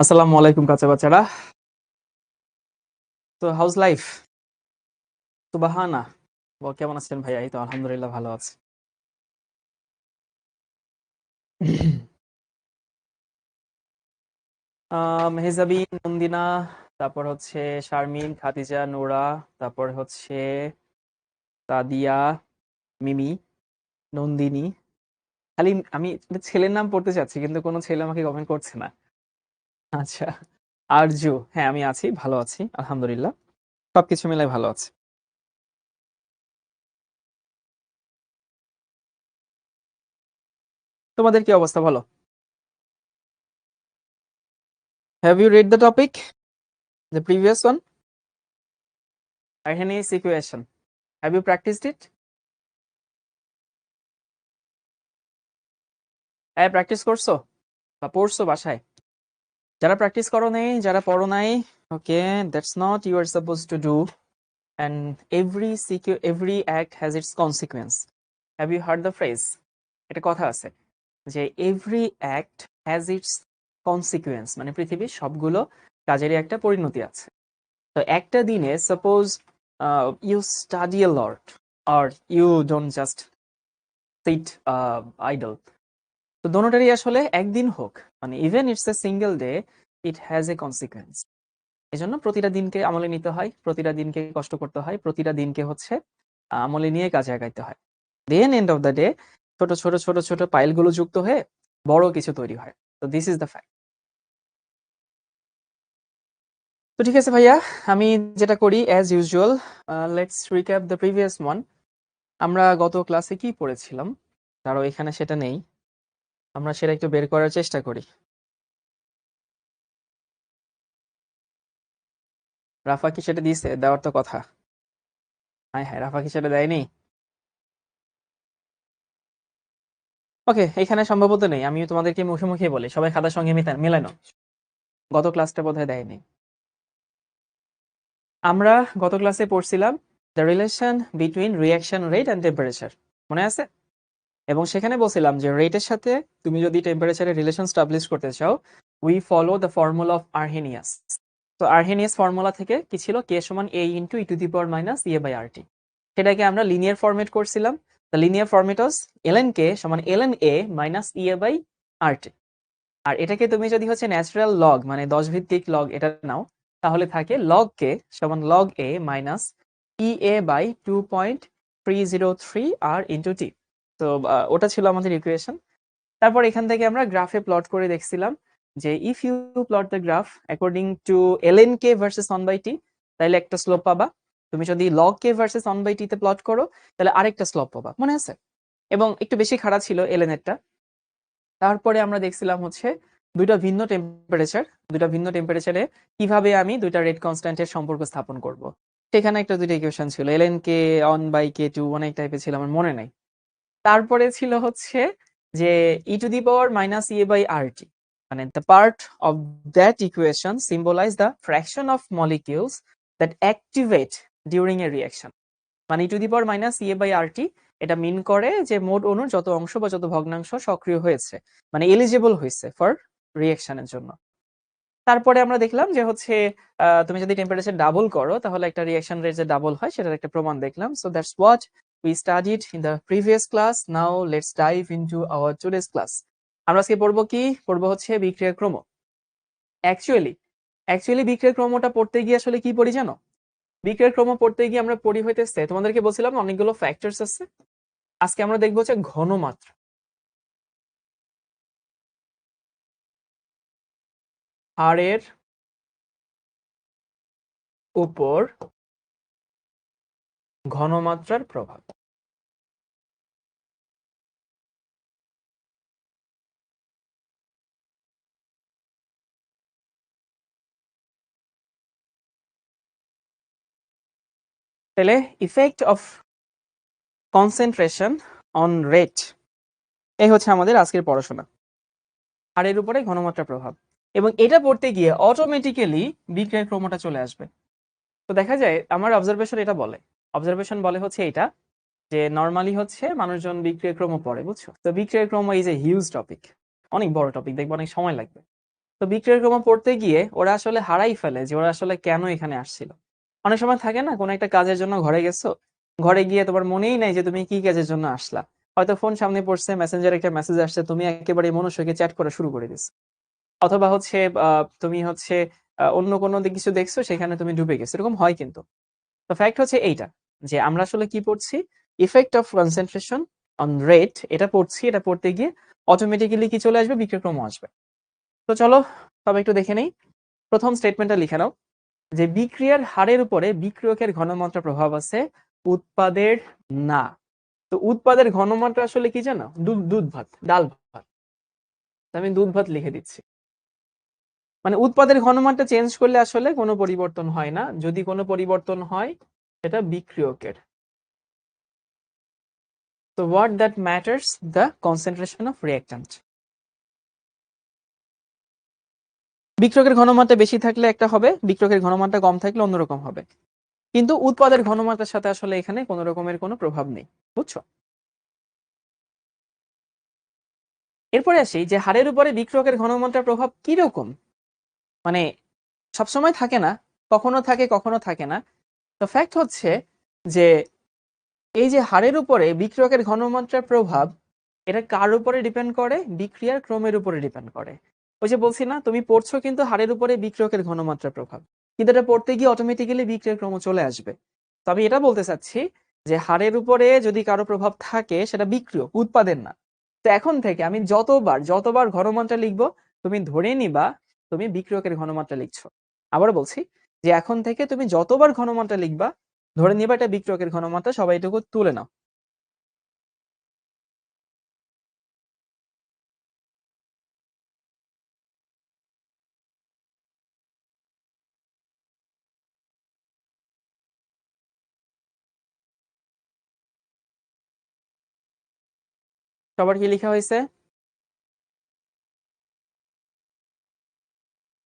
আসসালামু আলাইকুম কাঁচা বাচ্চারা। তো হাউস লাইফ সুবাহানা কেমন আছেন ভাইয়া? এই তো আলহামদুলিল্লাহ ভালো আছে। মেহজাবিন, নন্দিনা, তারপর হচ্ছে শারমিন, খাদিজা, নোরা, তারপর হচ্ছে সাদিয়া, মিমি, নন্দিনী। খালি আমি একটা ছেলের নাম পড়তে চাচ্ছি কিন্তু কোনো ছেলে আমাকে কমেন্ট করছে না। আচ্ছা, আরজু, হ্যাঁ আমি আছি, ভালো আছি আলহামদুলিল্লাহ, সবকিছু মিলাই ভালো আছে। তোমাদের কি অবস্থা বলো? Have you read the topic, the previous one, Arrhenius equation? Have you practiced it? হ্যাঁ, প্র্যাকটিস করছো বা পড়ছো বাসায়? যারা প্র্যাকটিস করো নাই, যারা পড়ো নাই, okay, that's not you are suppose to do. And every act has its consequence. Have you heard the phrase? এটা কথা আছে যে every act has its consequence, মানে পৃথিবীর সবগুলো কাজেরই একটা পরিণতি আছে। তো একটা দিনে suppose you study a lot আর you don't just sit idle, তো দোনোটারই আসলে একদিন হোক, মানে even it's a single day, it has a consequence. এজন্য প্রতিটা দিনকে আমলে নিতে হয়, প্রতিটা দিনকে কষ্ট করতে হয়, প্রতিটা দিনকে হচ্ছে আমলে নিয়ে কাজে আগাইতে হয়। দেন এন্ড অফ দ্য ডে ছোট ছোট ছোট ছোট পাইলগুলো যুক্ত হয়ে বড় কিছু তৈরি হয়। তো দিস ইজ দ্য ফ্যাক্ট। তো ঠিক আছে ভাইয়া, আমি যেটা করি as usual, let's recap the previous one. আমরা গত ক্লাসে কি পড়েছিলাম? কারো এখানে সেটা নেই, আমরা সেটা একটু বের করার চেষ্টা করি। রাফা কি সেটা দিয়েছে? দেওয়ার তো কথা। হ্যাঁ হ্যাঁ, রাফা কি সেটা দেয়নি? ওকে, এখানে সম্ভবত নেই, আমি তোমাদেরকে মুখে মুখে বলি, সবাই খাতার সঙ্গে মেলানো। গত ক্লাসটা বোধহয় দেয়নি। আমরা গত ক্লাসে পড়ছিলাম the relation between reaction rate and temperature, মনে আছে? এবং সেখানে বলছিলাম যে রেটের সাথে তুমি যদি টেম্পারেচারের রিলেশন স্টাবলিশ করতে চাও, we follow the formula of Arrhenius. তো আর্হেনিয়াস ফর্মুলা থেকে কি ছিল? কে সমান A into e to the power minus Ea by R T. সেটাকে আমরা লিনিয়ার ফরম্যাট করছিলাম। The linear format was ln K সমান ln A minus Ea by R T. আর এটাকে তুমি যদি হচ্ছে ন্যাচারাল লগ মানে 10 ভিত্তিক লগ এটা নাও, তাহলে থাকে লগ কে সমান log A minus E A by 2.303 R into T. তো ওটা ছিল আমাদের ইকুয়েশন। তারপর এখান থেকে আমরা গ্রাফে প্লট করে দেখছিলাম যে if you plot the graph according to LN K versus 1/t, তাহলে একটা স্লোপ পাবা। তুমি যদি লগ কে ভার্সেস 1/t তে প্লট করো, তাহলে আরেকটা স্লোপ পাবা, মনে আছে? এবং একটু বেশি খাড়া ছিল এলএন এরটা। তারপরে আমরা দেখছিলাম হচ্ছে দুইটা ভিন্ন টেম্পারেচার, দুইটা ভিন্ন টেম্পারেচারে কিভাবে আমি দুইটা রেট কনস্ট্যান্টের সম্পর্ক স্থাপন করব। সেখানে একটা দুইটা ইকুয়েশন ছিল, এলএন কে 1/k2 অনেক টাইপের ছিল, আমার মনে নাই। তারপরে ছিল হচ্ছে যে ই to the power minus Ea by R টি, মানে the part of that equation symbolise the fraction of molecules that activate during a reaction. মানে ই to the power minus Ea by R টি এটা মিন করে যে মোট অণুর যত অংশ বা যত ভগ্নাংশ সক্রিয় হয়েছে, মানে এলিজিবল হয়েছে ফর রিঅ্যাকশনের জন্য। তারপরে আমরা দেখলাম যে হচ্ছে তুমি যদি টেম্পারেচার ডাবল করো তাহলে একটা রিঅ্যাকশন রেট যে ডাবল হয় সেটার একটা প্রমাণ দেখলাম। So that's what we studied in the previous class. Now let's dive into our today's class. আমরা আজকে পড়বো কি? পড়বো হচ্ছে বিক্রিয়ার ক্রম। অ্যাকচুয়ালি বিক্রিয়ার ক্রমটা পড়তে গিয়ে আসলে কি পড়ি জানো? বিক্রিয়ার ক্রম পড়তে গিয়ে আমরা পড়ি হইতেছে, তোমাদেরকে বলছিলাম অনেকগুলো ফ্যাক্টরস আছে। আজকে আমরা দেখবো হচ্ছে ঘনমাত্রা। হারের উপর ঘনমাত্রার প্রভাব। তাহলে effect of concentration on rate, এই হচ্ছে আমাদের আজকের পড়াশোনা, হারের উপরে ঘনমাত্রার প্রভাব। এবং এটা পড়তে গিয়ে অটোমেটিক্যালি বিক্রিয়ার ক্রমটা চলে আসবে। তো দেখা যায় আমার অবজারভেশন বলে হচ্ছে এটা, যে নর্মালি হচ্ছে মানুষজন বিক্রিয়ার ক্রম পড়ে, বুঝছো? তো বিক্রিয়ার ক্রম ইজ এ হিউজ টপিক, অনেক বড় টপিক, দেখবো অনেক সময় লাগবে। তো বিক্রিয়ার ক্রম পড়তে গিয়ে ওরা আসলে হারাই ফেলে যে ওরা আসলে কেন এখানে আসছিল। অনেক সময় থাকে না, কোনো একটা কাজের জন্য ঘরে গেছো, ঘরে গিয়ে তোমার মনেই নাই যে তুমি কি কাজের জন্য আসলা। হয়তো ফোন সামনে পড়ছে, মেসেঞ্জারে একটা মেসেজ আসছে, তুমি একেবারে মনোযোগে চ্যাট করা শুরু করে দিছো। অথবা হচ্ছে তুমি হচ্ছে অন্য কোনো কিছু দেখছো, সেখানে তুমি ডুবে গেছো, এরকম হয় কিন্তু। তো ফ্যাক্ট হচ্ছে এইটা, যে আমরা আসলে কি পড়ছি, effect of concentration on rate, এটা পড়ছি। এটা পড়তে গিয়ে অটোমেটিক্যালি কি চলে আসবে, বিক্রিয়ক্রম আসবে। তো চলো সবাই একটু দেখে নেই। প্রথম স্টেটমেন্টটা লিখে নাও যে বিক্রিয়ার হারের উপরে বিক্রিয়কের ঘনমাত্রা প্রভাব আছে, উৎপাদের না। তো উৎপাদের ঘনমাত্রা আসলে কি জানো, দুধ ভাত, ডাল ভাত। তো আমি দুধ ভাত লিখে দিচ্ছি। মানে উৎপাদের ঘনমাত্রা চেঞ্জ করলে আসলে কোনো পরিবর্তন হয় না, যদি কোনো পরিবর্তন হয় সেটা বিক্রিয়কের। So what that matters, the concentration of reactant. বিক্রিয়কের ঘনমাত্রা বেশি থাকলে একটা হবে, বিক্রিয়কের ঘনমাত্রা কম থাকলে অন্যরকম হবে। কিন্তু উৎপাদের ঘনমাত্রার সাথে আসলে এখানে কোনো রকমের কোনো প্রভাব নেই, বুঝছো? এরপরে আসি যে হারের উপরে বিক্রিয়কের ঘনমাত্রার প্রভাব কি রকম। মানে সবসময় থাকে না, কখনো থাকে কখনো থাকে না। তো ফ্যাক্ট হচ্ছে যে এই যে হারের উপরে বিক্রিয়কের ঘনমাত্রার প্রভাব, এটা কার উপরে ডিপেন্ড করে, বিক্রিয়ার ক্রমের উপরে ডিপেন্ড করে। ওই যে বলছি না, তুমি পড়ছো কিন্তু হারের উপরে বিক্রিয়কের ঘনমাত্রার প্রভাব, কিন্তু এটা পড়তে গিয়ে অটোমেটিক্যালি বিক্রিয়ার ক্রম চলে আসবে। তো আমি এটা বলতে চাচ্ছি যে হারের উপরে যদি কারো প্রভাব থাকে, সেটা বিক্রিয়ক, উৎপাদের না। তো এখন থেকে আমি যতবার ঘনমাত্রা লিখবো, তুমি ধরে নিবা তুমি বিক্রিয়কের ঘনমাত্রা লিখছো। আবার বলছি যে এখন থেকে তুমি যতবার ঘনমাত্রা লিখবা, ধরে নিবা এটা বিক্রিয়কের ঘনমাত্রা, সবাই এটুকু তুলে নাও। সবার কি লেখা হয়েছে?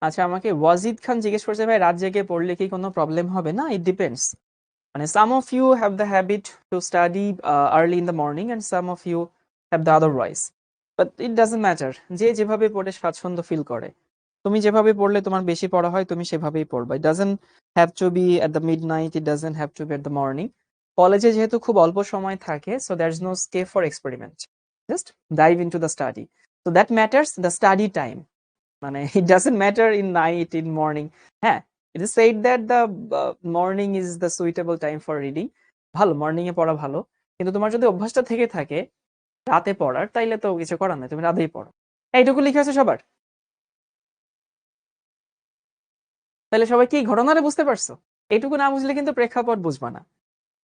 আচ্ছা, আমাকে ওয়াজিদ খান জিজ্ঞেস করছে, ভাই রাত জেগে পড়লে কি কোনো প্রবলেম হবে? না, ইট ডিপেন্ডস। মানে some of you have the habit to study early in the morning and some of you have the otherwise, but it doesn't matter. যে যেভাবে পড়ে স্বাচ্ছন্দ্য ফিল করে, তুমি যেভাবে পড়লে তোমার বেশি পড়া হয় তুমি সেভাবেই পড়বা। It doesn't have to be at the midnight, it doesn't have to be at the morning. কলেজে যেহেতু খুব অল্প সময় থাকে, so there is no scope for experiment, just dive in to the study. So that matters the study time. মানে it doesn't matter in night, in morning. হ্যাঁ, it is said that the morning is the suitable time for reading. ভালো, morning এ পড়া ভালো। কিন্তু তোমার যদি অভ্যাসটা থেকে থাকে রাতে পড়ার, তাইলে তো কিছু করার নাই, তুমি রাতেই পড়ো। এইটুকু লিখে আছে সবার? তাহলে সবাই কি ঘটনাটা বুঝতে পারছো? এইটুকু না বুঝলে কিন্তু প্রেক্ষাপট বুঝবা না।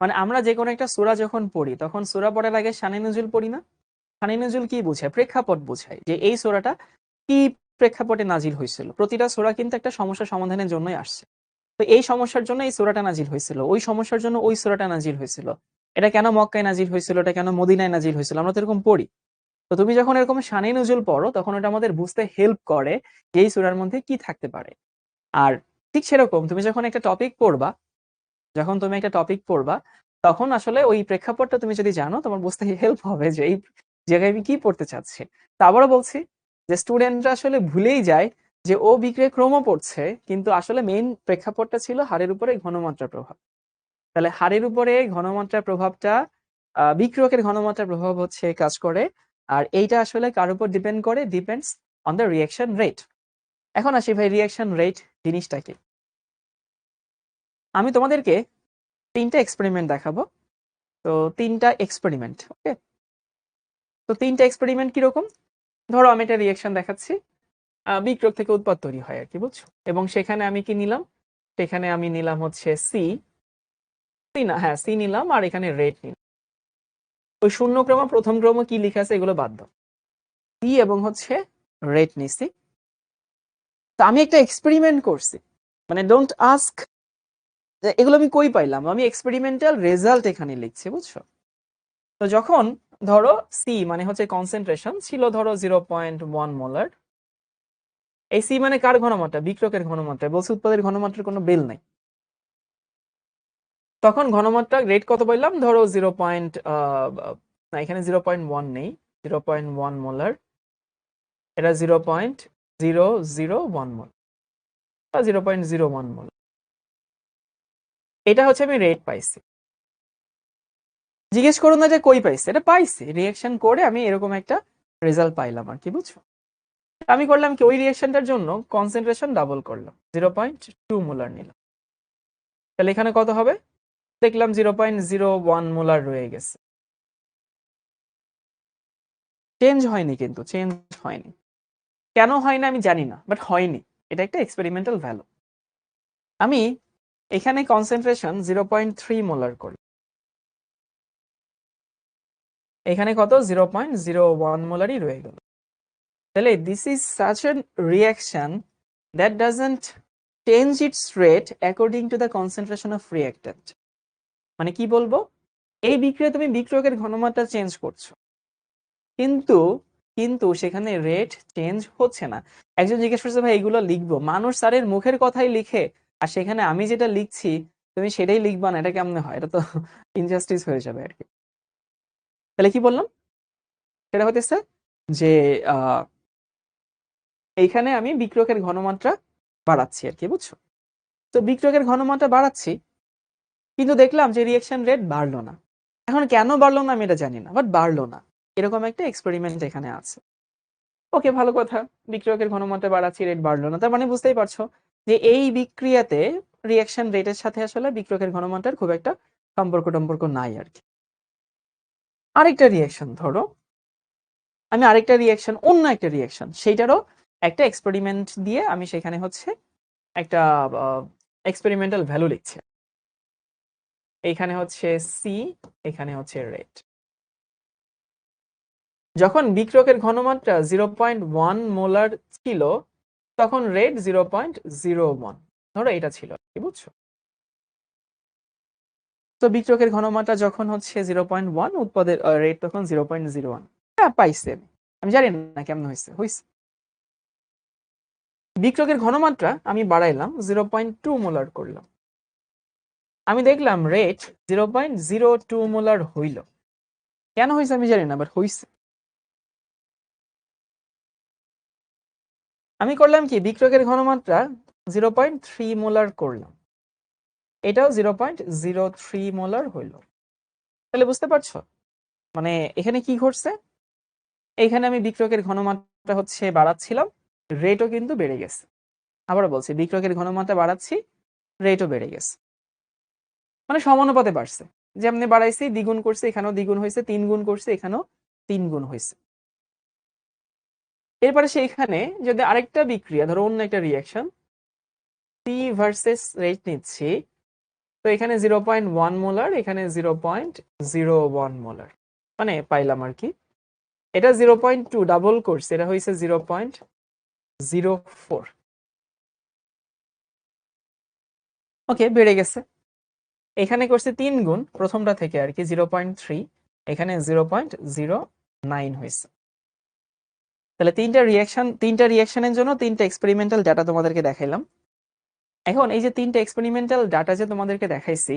মানে আমরা যে কোনো একটা সূরা যখন পড়ি, তখন সূরা পড়ার আগে শানে নজুল পড়ি না? শানে নজুল কি বোঝায়? প্রেক্ষাপট বোঝায়, যে এই সূরাটা কি প্রেক্ষাপটে নাজিল হয়েছিল। প্রতিটা সূরা কিন্তু একটা সমস্যা সমাধানের জন্যই আসছে। তো এই সমস্যার জন্য এই সূরাটা নাজিল হয়েছিল, ওই সমস্যার জন্য ওই সূরাটা নাজিল হয়েছিল। এটা কেন মক্কায় নাজিল হয়েছিল, এটা কেন মদিনায় নাজিল হয়েছিল, আমরা তো এরকম পড়ি। তো তুমি যখন এরকম শানে নজুল পড়ো, তখন এটা আমাদের বুঝতে হেল্প করে যে এই সূরার মধ্যে কি থাকতে পারে। আর ঠিক সেরকম তুমি যখন একটা টপিক পড়বা, তখন আসলে ওই প্রেক্ষাপটটা তুমি যদি জানো, তোমার বুঝতে হেল্প হবে যে এই জায়গায় আমি কি পড়তে চাচ্ছি। তা আবারও বলছি যে স্টুডেন্টরা আসলে ভুলেই যায় যে ও বিক্রিয়া ক্রম পড়ছে, কিন্তু আসলে মেইন প্রেক্ষাপটটা ছিল হারের উপরে ঘনমাত্রার প্রভাব। তাহলে হারের উপরে ঘনমাত্রার প্রভাবটা, বিক্রিয়কের ঘনমাত্রার প্রভাব হচ্ছে কাজ করে। আর এইটা আসলে কার উপর ডিপেন্ড করে? Depends on the reaction rate. এখন আসি ভাই, রিঅ্যাকশন রেট জিনিসটা কি। আমি তোমাদেরকে 3টা এক্সপেরিমেন্ট দেখাবো। তো 3টা এক্সপেরিমেন্ট, ওকে? তো 3টা এক্সপেরিমেন্ট কিরকম? ধরো আমি একটা রিঅ্যাকশন দেখাচ্ছি, বিক্রিয়ক থেকে উৎপাদ তৈরি হয় আর কি, বুঝছো? এবং সেখানে আমি কি নিলাম? সেখানে আমি নিলাম হচ্ছে সি। সি না, হ্যাঁ সি নিলাম, আর এখানে রেট নিলাম। ওই শূন্য ক্রম প্রথম ক্রম কি লিখে আছে এগুলো বাদ দাও, সি এবং হচ্ছে রেট নিছি। তো আমি একটা এক্সপেরিমেন্ট করছি। মানে ডোন্ট আস্ক যে এগুলো আমি কই পাইলাম, আমি এক্সপেরিমেন্টাল রেজাল্ট এখানে লিখছি, বুঝছো? তো যখন ধরো সি মানে হচ্ছে কনসেন্ট্রেশন ছিল ধরো 0.1 মোলার। এই সি মানে কার ঘনমাত্রা? বিক্রিয়কের ঘনমাত্রা। বলছে উৎপাদের ঘনমাত্রার কোনো বেল নাই। তখন ঘনমাত্রা রেট কত পাইলাম? ধরো 0. না, এখানে 0.1 নেই, 0.1 মোলার, এটা 0. 0.001 মোল বা 0.01 মোল। এটা হচ্ছে আমি রেট পাইছি। জিজ্ঞেস করো না যে কই পাইছি, এটা পাইছি রিঅ্যাকশন করে আমি এরকম একটা রেজাল্ট পাইলাম আর কি, বুঝছো? আমি করলাম কি, ওই রিঅ্যাকশনটার জন্য কনসেন্ট্রেশন ডাবল করলাম, 0.2 মোলার নিলাম। তাহলে এখানে কত হবে? দেখলাম 0.01 মোলার রয়ে গেছে। চেঞ্জ হয়নি, কিন্তু চেঞ্জ হয়নি। কেন হয় না আমি জানি না, বাট হয়নি। এটা একটা এক্সপেরিমেন্টাল ভ্যালু। আমি এখানে কনসেন্ট্রেশন 0.3 মোলার করলাম, এখানে কত 0.01 মোলারই রয়ে গেল। তাহলে this is such N reaction that doesn't change it's rate according to the concentration of reactant. মানে কি বলবো, এই বিক্রিয়া তুমি বিক্রিয়কের ঘনমাত্রা চেঞ্জ করছো, কিন্তু কিন্তু সেখানে রেট চেঞ্জ হচ্ছে না। একজন জিজ্ঞেস করছে ভাই এগুলো লিখবো, মানুষ স্যারের মুখের কথাই লিখে, আর সেখানে আমি যেটা লিখছি তুমি সেটাই লিখবা না, এটা কেমনে হয়? এটা তো ইনজাস্টিস হয়ে যাবে আর কি। তাহলে কি বললাম, সেটা হতেছে যে এইখানে আমি বিক্রিয়কের ঘনমাত্রা বাড়াচ্ছি আর কি, বুঝছো? তো বিক্রিয়কের ঘনমাত্রা বাড়াচ্ছি, কিন্তু দেখলাম যে রিঅ্যাকশন রেট বাড়লো না। এখন কেন বাড়লো না আমি এটা জানি না, বাট বাড়লো না, এরকম একটা এক্সপেরিমেন্ট এখানে আছে। ওকে, ভালো কথা, বিক্রিয়কের ঘনমাত্রা বাড়াচ্ছি, রেট বাড়লো না, তার মানে বুঝতেই পারছো যে এই বিক্রিয়াতে রিঅ্যাকশন রেটের সাথে আসলে বিক্রিয়কের ঘনমাত্রার খুব একটা সম্পর্ক নাই আর কি। আরেকটা রিঅ্যাকশন ধরো, আমি আরেকটা রিঅ্যাকশন, অন্য একটা রিঅ্যাকশন, সেইটারও একটা এক্সপেরিমেন্ট দিয়ে আমি সেখানে হচ্ছে একটা এক্সপেরিমেন্টাল ভ্যালু লিখছি। এখানে হচ্ছে সি, এখানে হচ্ছে রেট। যখন বিক্রিয়কের ঘনমাত্রা 0.1 মোলার ছিল তখন রেট 0.01, ধরো এটা ছিল, কি বুঝছো? তো বিক্রিয়কের ঘনমাত্রা যখন হচ্ছে 0.1, উৎপাদের রেট তখন 0.01। হ্যাঁ পাইছে, আমি জানি না কেমন হয়েছে। বিক্রিয়কের ঘনমাত্রা আমি বাড়াইলাম, 0.2 মোলার করলাম, আমি দেখলাম রেট 0.02 মোলার হইল। কেন হয়েছে আমি জানি না, বাট হইছে। আমি করলাম কি, বিক্রিয়কের ঘনমাত্রা 0.3 মোলার করলাম, এটাও 0.03 মোলার হইল। তাহলে বুঝতে পারছো মানে এখানে কি ঘটছে, এখানে আমি বিক্রিয়কের ঘনমাত্রা হচ্ছে বাড়াচ্ছিলাম, রেটও কিন্তু বেড়ে গেছে। আবারও বলছি, বিক্রিয়কের ঘনমাত্রা বাড়াচ্ছি, রেটও বেড়ে গেছে, মানে সমানুপাতে বাড়ছে। যেমনি বাড়াইছি দ্বিগুণ করছে, এখানেও দ্বিগুণ হয়েছে, 3 গুণ করছে, এখানেও 3 গুণ হয়েছে। এরপরে সেইখানে যদি আরেকটা বিক্রিয়া, ধরো অন্য একটা রিঅ্যাকশন, পি ভার্সেস রেট নিচ্ছি, তো এখানে 0.1 মোলার, এখানে 0.01 মোলার, মানে পাইলাম আর কি, এটা 0.2 ডাবল করছে, এটা হয়েছে 0.04। ওকে, বেড়ে গেছে। এখানে করছে 3 গুণ প্রথমটা থেকে আর কি, 0.3, এখানে 0.09 হয়েছে। তাহলে তিনটা রিঅ্যাকশনের জন্য 3টা এক্সপেরিমেন্টাল ডাটা তোমাদেরকে দেখাইলাম। এখন এই যে 3টা এক্সপেরিমেন্টাল ডাটা যে তোমাদেরকে দেখাইছি,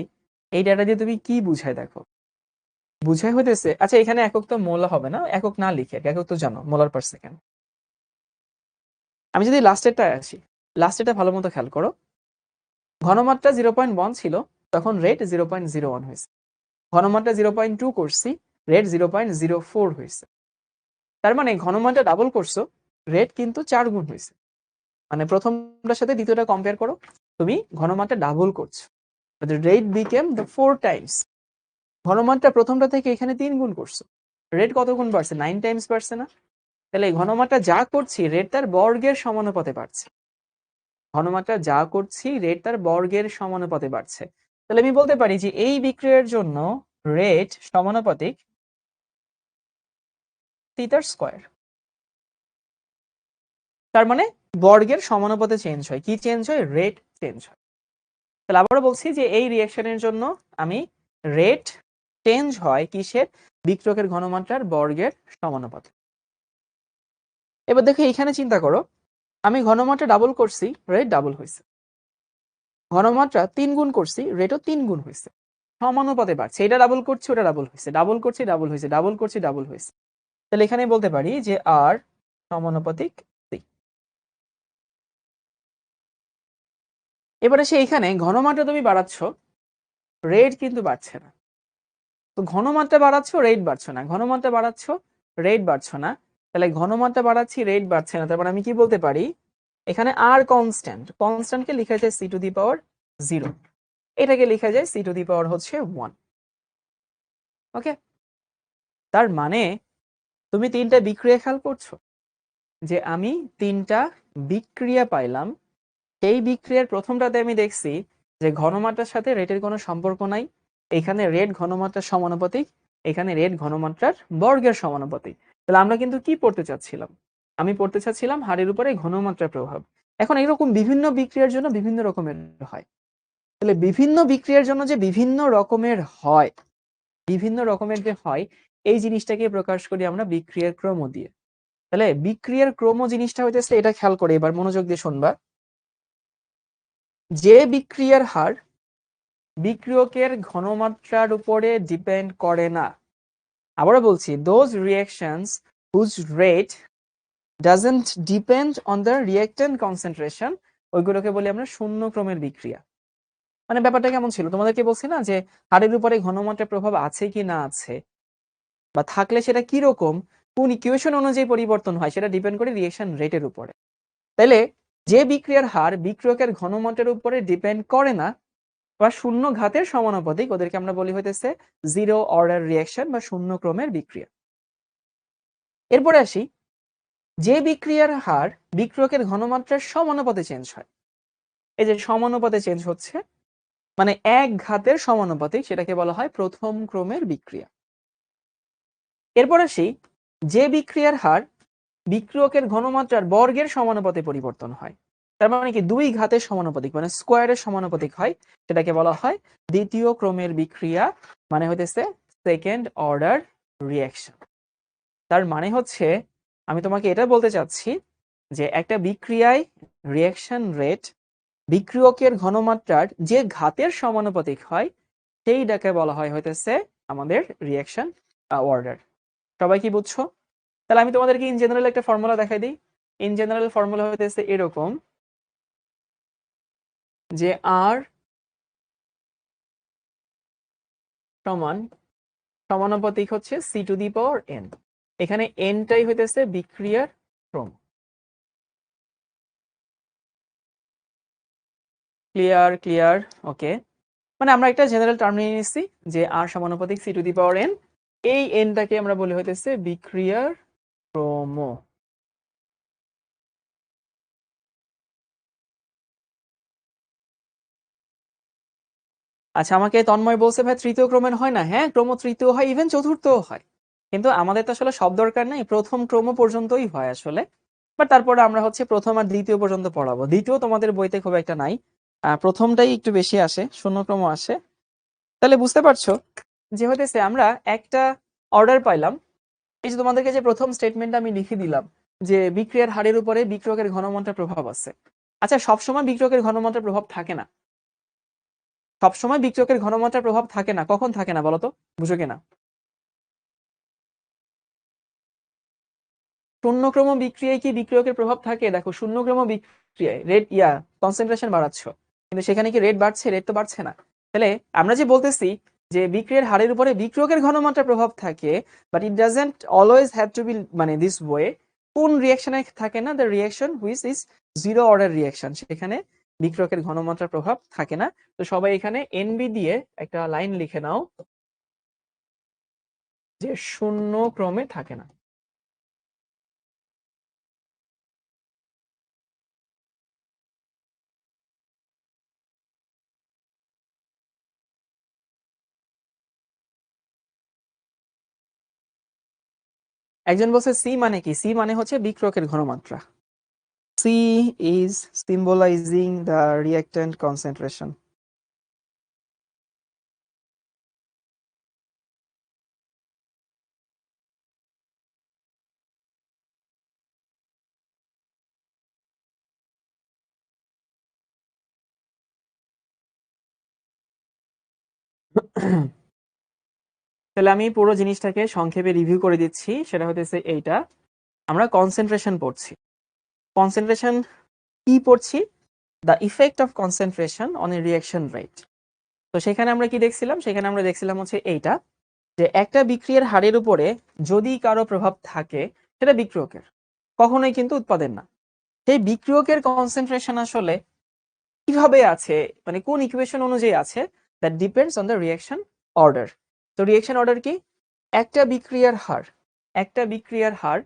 এই ডাটা দিয়ে তুমি কি বুঝায় দেখো। বুঝায় হইতেছে, আচ্ছা এখানে একক তো মোল হবে না, একক না লিখে, একক তো জানো মোলার পার সেকেন্ড। আমি যদি লাস্টেরটায় আসি, লাস্টেরটা ভালো মতো খেয়াল করো, ঘনমাত্রা 0.1 ছিল তখন রেট 0.01 হয়েছে, ঘনমাত্রা 0.2 করছি, রেট 0.04 হয়েছে। তার মানে ঘনমাত্রা ডাবল করছো, রেট কিন্তু 4 গুণ হয়েছে। মানে প্রথমটার সাথে দ্বিতীয়টা কম্পেয়ার করো, তুমি ঘনমাত্রা ডাবল করছো, রেট বিকেম দ্য 4 টাইমস। ঘনমাত্রা প্রথমটা থেকে এখানে 3 গুণ করছো, রেট কত গুণ বাড়ছে? 9 টাইমস বাড়ছে না? তাহলে এই ঘনমাত্রা যা করছি রেট তার বর্গের সমানুপাতে বাড়ছে। ঘনমাত্রা যা করছি রেট তার বর্গের সমানুপাতে বাড়ছে। তাহলে আমি বলতে পারি যে এই বিক্রিয়ার জন্য রেট সমানুপাতিক থিটার স্কয়ার। তার মানে বর্গের সমানুপাতে চেঞ্জ হয়, কি চেঞ্জ হয়? রেট চেঞ্জ হয়। তাহলে আবারও বলছি যে এই রিঅ্যাকশনের জন্য আমি রেট চেঞ্জ হয় কিসের? বিক্রিয়কের ঘনমাত্রার বর্গের সমানুপাতে। এবার দেখো এখানে চিন্তা করো, আমি ঘনমাত্রা ডাবল করছি, রেট ডাবল হয়েছে, ঘনমাত্রা 3 গুণ করছি, রেটও 3 গুণ হয়েছে, সমানুপাতে বাড়ছে। এটা ডাবল করছি, ওটা ডাবল হয়েছে, ডাবল করছি, ডাবল হয়েছে, ডাবল করছি, ডাবল হয়েছে। তাহলে এখানে বলতে পারি যে আর সমানুপাতিক সি। এবারে সে এখানে ঘনমাত্রা তুমি বাড়াচ্ছ, রেট কিন্তু বাড়ছে না। তো ঘনমাত্রা বাড়াচ্ছ, রেট বাড়ছে না, ঘনমাত্রা বাড়াচ্ছ, রেট বাড়ছে না, তাহলে ঘনমাত্রা বাড়াচ্ছি, রেট বাড়ছে না, তারপর আমি কি বলতে পারি, এখানে আর কনস্ট্যান্ট, কনস্ট্যান্টকে লেখা যায় সি টু দি পাওয়ার 0, এটাকে লেখা যায় সি টু দি পাওয়ার হচ্ছে 1। ওকে, তার মানে তুমি তিনটা বিক্রিয়া খেয়াল করছো, যে আমি তিনটা বিক্রিয়া পাইলাম। এই বিক্রিয়ার প্রথমটাতে আমি দেখছি যে ঘনমাত্রার সাথে রেটের কোনো সম্পর্ক নাই, এখানে রেট ঘনমাত্রার সমানুপাতিক, এখানে রেট ঘনমাত্রার বর্গের সমানুপাতিক। তাহলে আমরা কিন্তু কি পড়তে চাচ্ছিলাম, আমি পড়তে চাচ্ছিলাম হারের উপরে ঘনমাত্রার প্রভাব। এখন এরকম বিভিন্ন বিক্রিয়ার জন্য বিভিন্ন রকমের হয়, তাহলে বিভিন্ন বিক্রিয়ার জন্য যে বিভিন্ন রকমের হয়, বিভিন্ন রকমের যে হয়, এই জিনিসটাকে প্রকাশ করি আমরা বিক্রিয়ার ক্রম দিয়ে। তাহলে বিক্রিয়ার ক্রম জিনিসটা হইতেছে, এটা খেয়াল করে এবার মনোযোগ দিয়ে শুনবা, যে বিক্রিয়ার হার বিক্রিয়কের ঘনমাত্রার উপরে ডিপেন্ড করে না। আবারও বলছি, those reactions whose rate doesn't depend on the reactant concentration, ওইগুলোকে বলি আমরা শূন্য ক্রমের বিক্রিয়া। মানে ব্যাপারটা কেমন ছিল, তোমাদেরকে বলছি না যে হারের উপরে ঘনমাত্রার প্রভাব আছে কি না আছে, বা থাকলে সেটা কি রকম, কোন ইকুয়েশন অনুযায়ী পরিবর্তন হয়, সেটা ডিপেন্ড করে রিঅ্যাকশন রেটের উপরে। তাইলে যে বিক্রিয়ার হার বিক্রিয়কের ঘনমাত্রার উপরে ডিপেন্ড করে না বা শূন্য ঘাতের সমানুপাতিক, ওদেরকে আমরা বলি হইতেছে জিরো অর্ডার রিঅ্যাকশন বা শূন্য ক্রমের বিক্রিয়া। এরপরে আসি, যে বিক্রিয়ার হার বিক্রিয়কের ঘনমাত্রার সমানুপাতে চেঞ্জ হয়, এই যে সমানুপাতে চেঞ্জ হচ্ছে, মানে এক ঘাতের সমানুপাতিক, সেটাকে বলা হয় প্রথম ক্রমের বিক্রিয়া। এরপর আসি, যে বিক্রিয়ার হার বিক্রিয়কের ঘনমাত্রার বর্গের সমানুপাতে পরিবর্তন হয়, তার মানে কি দুই ঘাতের সমানুপাতিক, মানে স্কোয়ারের সমানুপাতিক হয়, সেটাকে বলা হয় দ্বিতীয় ক্রমের বিক্রিয়া, মানে হইতেছে সেকেন্ড অর্ডার রিঅ্যাকশন। তার মানে হচ্ছে, আমি তোমাকে এটা বলতে চাচ্ছি যে একটা বিক্রিয়ায় রিঅ্যাকশন রেট বিক্রিয়কের ঘনমাত্রার যে ঘাতের সমানুপাতিক হয়, সেইটাকে বলা হয় হইতেছে আমাদের রিঅ্যাকশন অর্ডার। সবাই কি বুঝছো? তাহলে আমি তোমাদেরকে ইন জেনারেল একটা ফর্মুলা দেখাই দিই। ইন জেনারেল ফর্মুলা হইতেছে এরকম, যে আর সমান সমানুপাতিক হচ্ছে C to the power N. এখানে এনটাই হইতেছে বিক্রিয়ার ক্রম। Clear clear, okay. মানে আমরা একটা জেনারেল টার্ম নিয়ে নিচ্ছি যে আর সমানুপাতিক C to the power N, এই এনটাকে আমরা বলি হইতেছে বিক্রিয়ার ক্রম। আচ্ছা, আমাকে তন্ময় বলছে ভাই তৃতীয় ক্রমের হয় না। হ্যাঁ, ক্রম তৃতীয় হয়, ইভেন চতুর্থও হয়, কিন্তু আমাদের তো আসলে সব দরকার নেই, প্রথম ক্রম পর্যন্তই হয় আসলে। বাট তারপরে আমরা হচ্ছে প্রথম আর দ্বিতীয় পর্যন্ত পড়াবো, দ্বিতীয় তোমাদের বইতে খুব একটা নাই, প্রথমটাই একটু বেশি আসে, শূন্যক্রম আসে। তাহলে বুঝতে পারছো যে হইতেছে আমরা একটা অর্ডার পাইলাম। এই যে তোমাদেরকে যে প্রথম স্টেটমেন্ট আমি লিখে দিলাম যে বিক্রিয়ার হারের উপরে বিক্রিয়কের ঘনমাত্রার প্রভাব আছে। আচ্ছা, সবসময় বিক্রিয়কের ঘনমাত্রার প্রভাব থাকে না, সবসময় বিক্রিয়কের ঘনমাত্রার প্রভাব থাকে না। কখন থাকে না বলতো, বুঝো কিনা? শূন্যক্রম বিক্রিয়ায় কি বিক্রিয়কের প্রভাব থাকে? দেখো, শূন্যক্রম বিক্রিয়ায় রেট কনসেন্ট্রেশন বাড়াচ্ছ, কিন্তু সেখানে কি রেট বাড়ছে? রেট তো বাড়ছে না। তাহলে আমরা যে বলতেছি যে বিক্রিয়ার হারের উপরে বিক্রিয়কের ঘনমাত্রা প্রভাব থাকে, but it doesn't always have to be মানে দিস ওয়ে। কোন রিঅ্যাকশনে থাকে না? The reaction which is zero order reaction, সেখানে বিক্রিয়কের ঘনমাত্রা প্রভাব থাকে না। তো সবাই এখানে এনবি দিয়ে একটা লাইন লিখে নাও যে শূন্য ক্রমে থাকে না। একজন বলছে সি মানে কি? সি মানে হচ্ছে বিক্রিয়কের ঘনমাত্রা। C is symbolising the reactant concentration. তাহলে আমি পুরো জিনিসটাকে সংক্ষেপে রিভিউ করে দিচ্ছি। সেটা হতেছে এইটা, আমরা কনসেন্ট্রেশন পড়ছি। কনসেন্ট্রেশন কি পড়ছি? The effect of concentration on a reaction rate. তো সেখানে আমরা কি দেখছিলাম? সেখানে আমরা দেখছিলাম হচ্ছে এইটা, যে একটা বিক্রিয়ার হারের উপরে যদি কারো প্রভাব থাকে সেটা বিক্রিয়কের, কখনোই কিন্তু উৎপাদের না। সেই বিক্রিয়কের কনসেন্ট্রেশন আসলে কিভাবে আছে, মানে কোন ইকুয়েশন অনুযায়ী আছে, that depends on the reaction order. তো রিঅ্যাকশন অর্ডার কি? একটা বিক্রিয়ার হার, একটা বিক্রিয়ার হার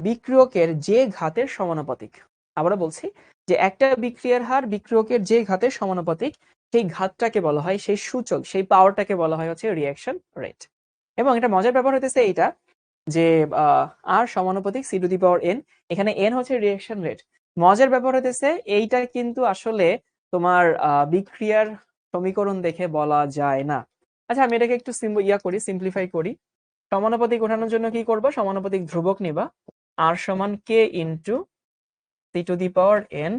বিক্রিয়কের যে ঘাতের সমানুপাতিক। আবারও বলছি যে একটা বিক্রিয়ার হার বিক্রিয়কের যে ঘাতের সমানুপাতিক, সেই ঘাতটাকে বলা হয়, সেই সূচক, সেই পাওয়ারটাকে বলা হয় হচ্ছে রিঅ্যাকশন রেট। এবং এটা মজার ব্যাপার হতেছে এইটা, যে আর সমানুপাতিক C to the power N, এখানে এন হচ্ছে রিঅ্যাকশন রেট। মজার ব্যাপার হতেছে এইটা কিন্তু আসলে তোমার বিক্রিয়ার সমীকরণ দেখে বলা যায় না। আচ্ছা, আমি এটাকে একটু সিম্পলিফাই করি। সমানুপাতিক ওঠানোর জন্য কি করবা? সমানুপাতিক ধ্রুবক নিবা, আর সমান কে into C to the power N.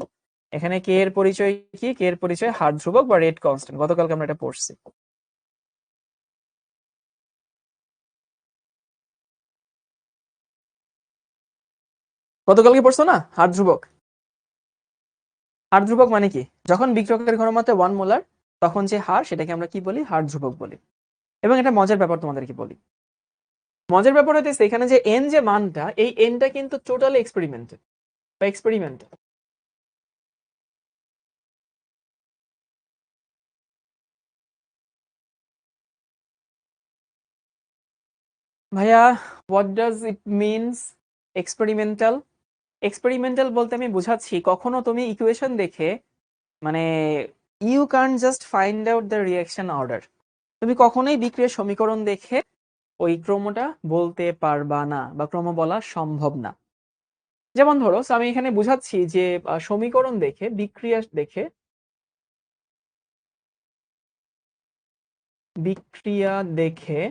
এখানে কে এর পরিচয় কি? কে এর পরিচয় হার ধ্রুবক বা রেট কনস্ট্যান্ট। গতকালকে আমরা এটা পড়ছি। গতকালকে পড়ছো না হার ধ্রুবক? হার ধ্রুবক মানে কি? যখন বিক্রিয়কের ঘনমাত্রা 1 মোলার, তখন যে হার সেটাকে আমরা কি বলি? হার ধ্রুবক বলি। এবং এটা মজার ব্যাপার তোমাদেরকে বলি। মজার ব্যাপার হচ্ছে এখানে যে এন যে মানটা, এই এনটা কিন্তু টোটালি এক্সপেরিমেন্টাল বা এক্সপেরিমেন্টাল। ভাইয়া, what does it means experimental? Experimental বলতে আমি বুঝাচ্ছি, কখনো তুমি ইকুয়েশন দেখে, মানে you can just find out the reaction order. তুমি কখনোই বিক্রিয়ার সমীকরণ দেখে ওই ক্রমটা বলতে পারবা না, বা ক্রম বলা সম্ভব না। যেমন ধরো, আমি এখানে বুঝাচ্ছি যে সমীকরণ দেখে, বিক্রিয়া দেখে, বিক্রিয়া দেখে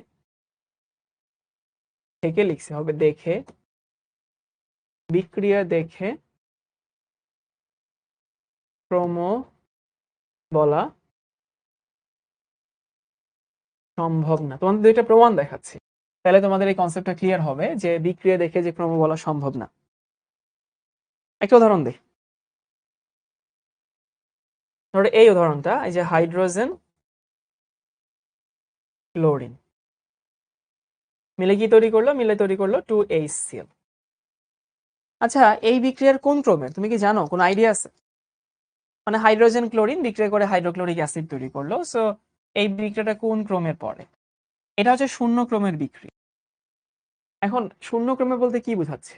থেকে লিখতে হবে, দেখে, বিক্রিয়া দেখে ক্রম বলা সম্ভব না। তোমাদের দুইটা প্রমাণ দেখাচ্ছি, তাহলে তোমাদের এই কনসেপ্টটা ক্লিয়ার হবে যে বিক্রিয়া দেখে যে ক্রম বলা সম্ভব না। একটা উদাহরণ দিই। ধরো এই উদাহরণটা, এই যে হাইড্রোজেন ক্লোরিন মিলে কি তৈরি করলো? মিলে তৈরি করলো 2HCl। আচ্ছা, এই বিক্রিয়ার কোন ক্রমের তুমি কি জানো? কোন আইডিয়া আছে? মানে হাইড্রোজেন ক্লোরিন বিক্রিয়া করে হাইড্রোক্লোরিক অ্যাসিড তৈরি করলো, সো এই বিক্রিয়াটা কোন ক্রমের পড়ে? এটা হচ্ছে শূন্য ক্রমের বিক্রিয়া। এখন শূন্য ক্রমে বলতে কি বোঝাচ্ছে?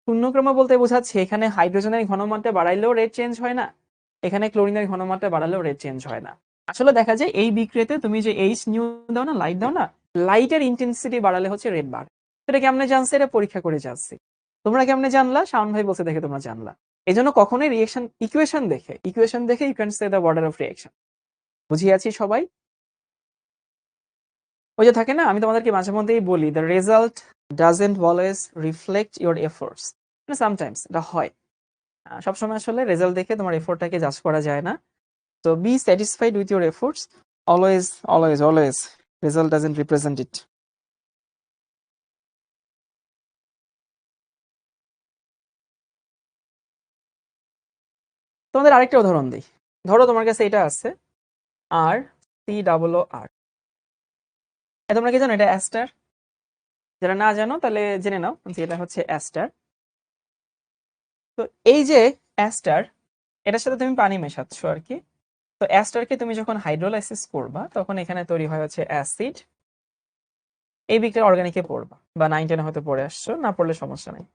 শূন্য ক্রমে বলতে বোঝাচ্ছে এখানে হাইড্রোজেনের ঘনমাত্রা বাড়াইলেও রেট চেঞ্জ হয় না, এখানে ক্লোরিনের ঘনমাত্রা বাড়ালেও রেট চেঞ্জ হয় না। আসলে দেখা যায় এই বিক্রিয়াতে তুমি যে এইচ নিউ দাও না, লাইট দাও না, লাইটের ইন্টেন্সিটি বাড়ালে হচ্ছে রেট বাড়ে। এটা কেমনে জানছে? এটা পরীক্ষা করে জানছি। তোমরা কেমনে জানলা? শাওন ভাই বলছে দেখে তোমরা জানলা। এই জন্য কখনোই রিয়েকশন ইকুয়েশন দেখে you can say the order of reaction. বুঝিয়াছি সবাই? ওই যে থাকে না, আমি তোমাদেরকে মাঝে মধ্যেই বলি, the result doesn't always reflect your efforts. মানে সামটাইমস এটা হয়। সবসময় আসলে রেজাল্ট দেখে তোমার এফোর্টটাকে জাজ করা যায় না। তো be satisfied with your efforts. Always always always result doesn't represent it. তোমাদের আরেকটা উদাহরণ দিই। ধরো তোমার কাছে এটা আছে, আর সি ডাবল ও আর। তোমরা কি জানো এটা অ্যাস্টার? যারা না জানো তাহলে জেনে নাও যে এটা হচ্ছে অ্যাস্টার। তো এই যে অ্যাস্টার, এটার সাথে তুমি পানি মেশাচ্ছ আর কি। তো অ্যাস্টারকে তুমি যখন হাইড্রোলাইসিস করবা, তখন এখানে তৈরি হয় হচ্ছে অ্যাসিড। এই বিক্রিয়া অর্গানিকে পড়বা, বা 9-10 হয়তো পড়ে আসছো, না পড়লে সমস্যা নেই।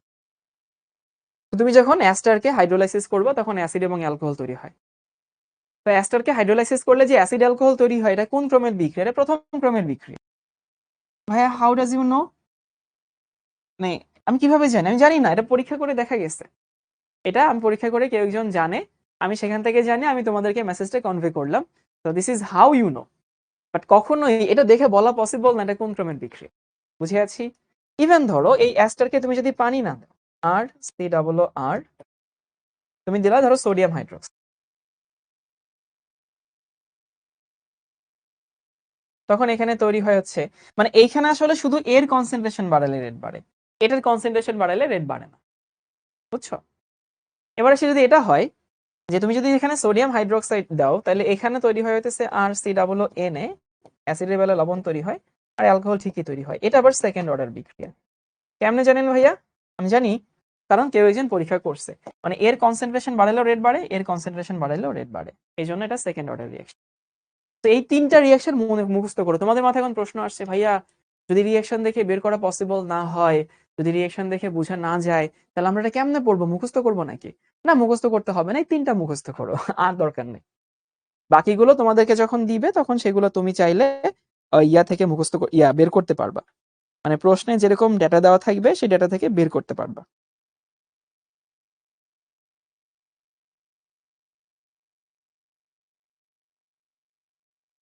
তো তুমি যখন অ্যাস্টারকে হাইড্রোলাইসিস করবা, তখন অ্যাসিড এবং অ্যালকোহল তৈরি হয়। তো অ্যাস্টারকে হাইড্রোলাইসিস করলে যে অ্যাসিড অ্যালকোহল তৈরি হয়, এটা কোন ক্রমের বিক্রিয়া? এটা প্রথম ক্রমের বিক্রিয়া। ভাইয়া, হাউ ডাজ ইউ নো? মানে আমি কিভাবে জানি? আমি জানি না, এটা পরীক্ষা করে দেখা গেছে। এটা আমি পরীক্ষা করে কেউ একজন জানে, আমি সেখান থেকে জানি, আমি তোমাদেরকে মেসেজটা কনভে করলাম। তো this is how you know. But কখনোই এটা দেখে বলা পসিবল না এটা কোন ক্রমের বিক্রিয়া। বুঝে আছি? ইভেন ধরো এই অ্যাস্টারকে তুমি যদি পানি না দাও, আর সি ডাবল ও আর, তুমি দিলা ধরো সোডিয়াম হাইড্রোক্সাইড, তখন এখানে তৈরি হয় হচ্ছে, মানে এইখানে আসলে শুধু এর কনসেন্ট্রেশন বাড়ালে রেট বাড়ে, এটার কনসেন্ট্রেশন বাড়ালে রেট বাড়ে না। বুঝছো? এবারে সে যদি এটা হয় যে তুমি যদি এখানে সোডিয়াম হাইড্রোক্সাইড দাও তাহলে এখানে তৈরি হয় হইতেছে RC=Na, অ্যাসিডের বেলা লবণ তৈরি হয় আর অ্যালকোহল ঠিকই তৈরি হয়। এটা আবার সেকেন্ড অর্ডার বিক্রিয়া। কেমনে জানেন ভাইয়া? আমি জানি, কারণ কেউ একজন পরীক্ষা করছে। মানে এর কনসেন্ট্রেশন বাড়ালেও রেট বাড়ে, এর কনসেন্ট্রেশন বাড়ালেও রেট বাড়ে, এই জন্য এটা সেকেন্ড অর্ডার রিঅ্যাকশন। তো এই তিনটা রিঅ্যাকশন মুখস্থ করো। তোমাদের মাথায় এখন প্রশ্ন আসছে, ভাইয়া যদি রিঅ্যাকশন দেখে বের করা পসিবল না হয়, যদি রিঅ্যাকশন দেখে বোঝা না যায়, তাহলে আমরা এটা কেমনে পড়বো? মুখস্থ করবো নাকি? না, মুখস্থ করতে হবে না, এই তিনটা মুখস্থ করো, আর দরকার নেই। বাকিগুলো তোমাদেরকে যখন দিবে তখন সেগুলো তুমি চাইলে ইয়া থেকে মুখস্থ বের করতে পারবা। মানে প্রশ্নে যেরকম ডেটা দেওয়া থাকবে সেই ডেটা থেকে বের করতে পারবা।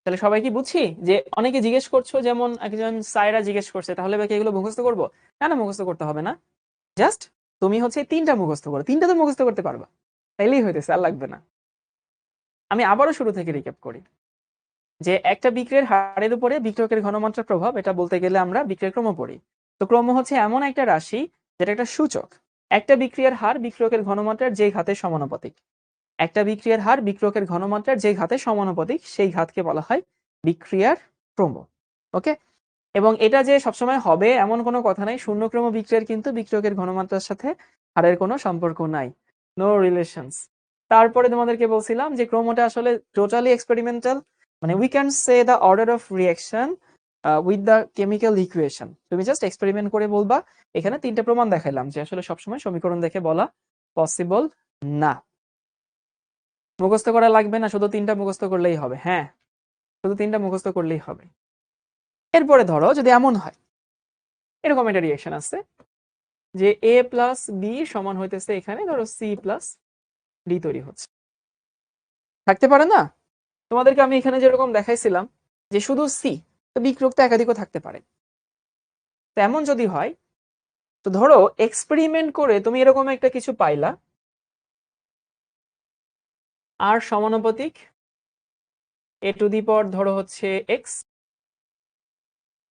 তাহলে সবাই কি বুঝছি? যে অনেকে জিজ্ঞেস করছো, যেমন একজন সায়রা জিজ্ঞেস করছে, তাহলে বাকি এগুলো মুখস্থ করবো? না না, মুখস্থ করতে হবে না। জাস্ট তুমি হচ্ছে তিনটা মুখস্থ করো, তিনটা তো মুখস্থ করতে পারবা, তাইলেই হইতেছে, আর লাগবে না। আমি আবারও শুরু থেকে রিক্যাপ করি যে একটা বিক্রিয়ার হারের উপরে বিক্রিয়কের ঘনমাত্রার প্রভাব, এটা বলতে গেলে আমরা বিক্রিয়ার ক্রম পড়ি। তো ক্রম হচ্ছে এমন একটা রাশি যেটা একটা সূচক। একটা বিক্রিয়ার হার বিক্রিয়কের ঘনমাত্রার যে ঘাতের সমানুপাতিক। একটা বিক্রিয়ার হার বিক্রিয়কের ঘনমাত্রার যে ঘাতের সমানুপাতিক সেই ঘাতকে বলা হয় বিক্রিয়ার ক্রম। ওকে? এবং এটা যে সবসময় হবে এমন কোনো কথা নাই। শূন্যক্রম বিক্রিয়ার কিন্তু বিক্রিয়কের ঘনমাত্রার সাথে হারের কোনো সম্পর্ক নাই, নো রিলেশনস। তারপরে তোমাদেরকে বলছিলাম যে ক্রমটা আসলে টোটালি এক্সপেরিমেন্টাল, মানে we can say the order of reaction with the chemical equation. তুমি জাস্ট এক্সপেরিমেন্ট করে বলবা। এখানে তিনটে প্রমাণ দেখাইলাম যে আসলে সবসময় সমীকরণ দেখে বলা পসিবল না। মুখস্থ করা লাগবে না, শুধু তিনটা মুখস্থ করলেই হবে। হ্যাঁ, শুধু তিনটা মুখস্থ করলেই হবে। এরপরে ধরো যদি এমন হয়, এরকম একটা রিঅ্যাকশন আছে যে A প্লাস বি সমান হইতেছে এখানে ধরো C প্লাস ডি তৈরি হচ্ছে, থাকতে পারে না? তোমাদেরকে আমি এখানে যেরকম দেখাইছিলাম যে শুধু সি, তো বিক্রিয়ক তো একাধিকও থাকতে পারে। তেমন যদি হয়, তো ধরো এক্সপেরিমেন্ট করে তুমি এরকম একটা কিছু পাইলা, আর সমানুপাতিক এ টু দি পাওয়ার ধরো হচ্ছে এক্স,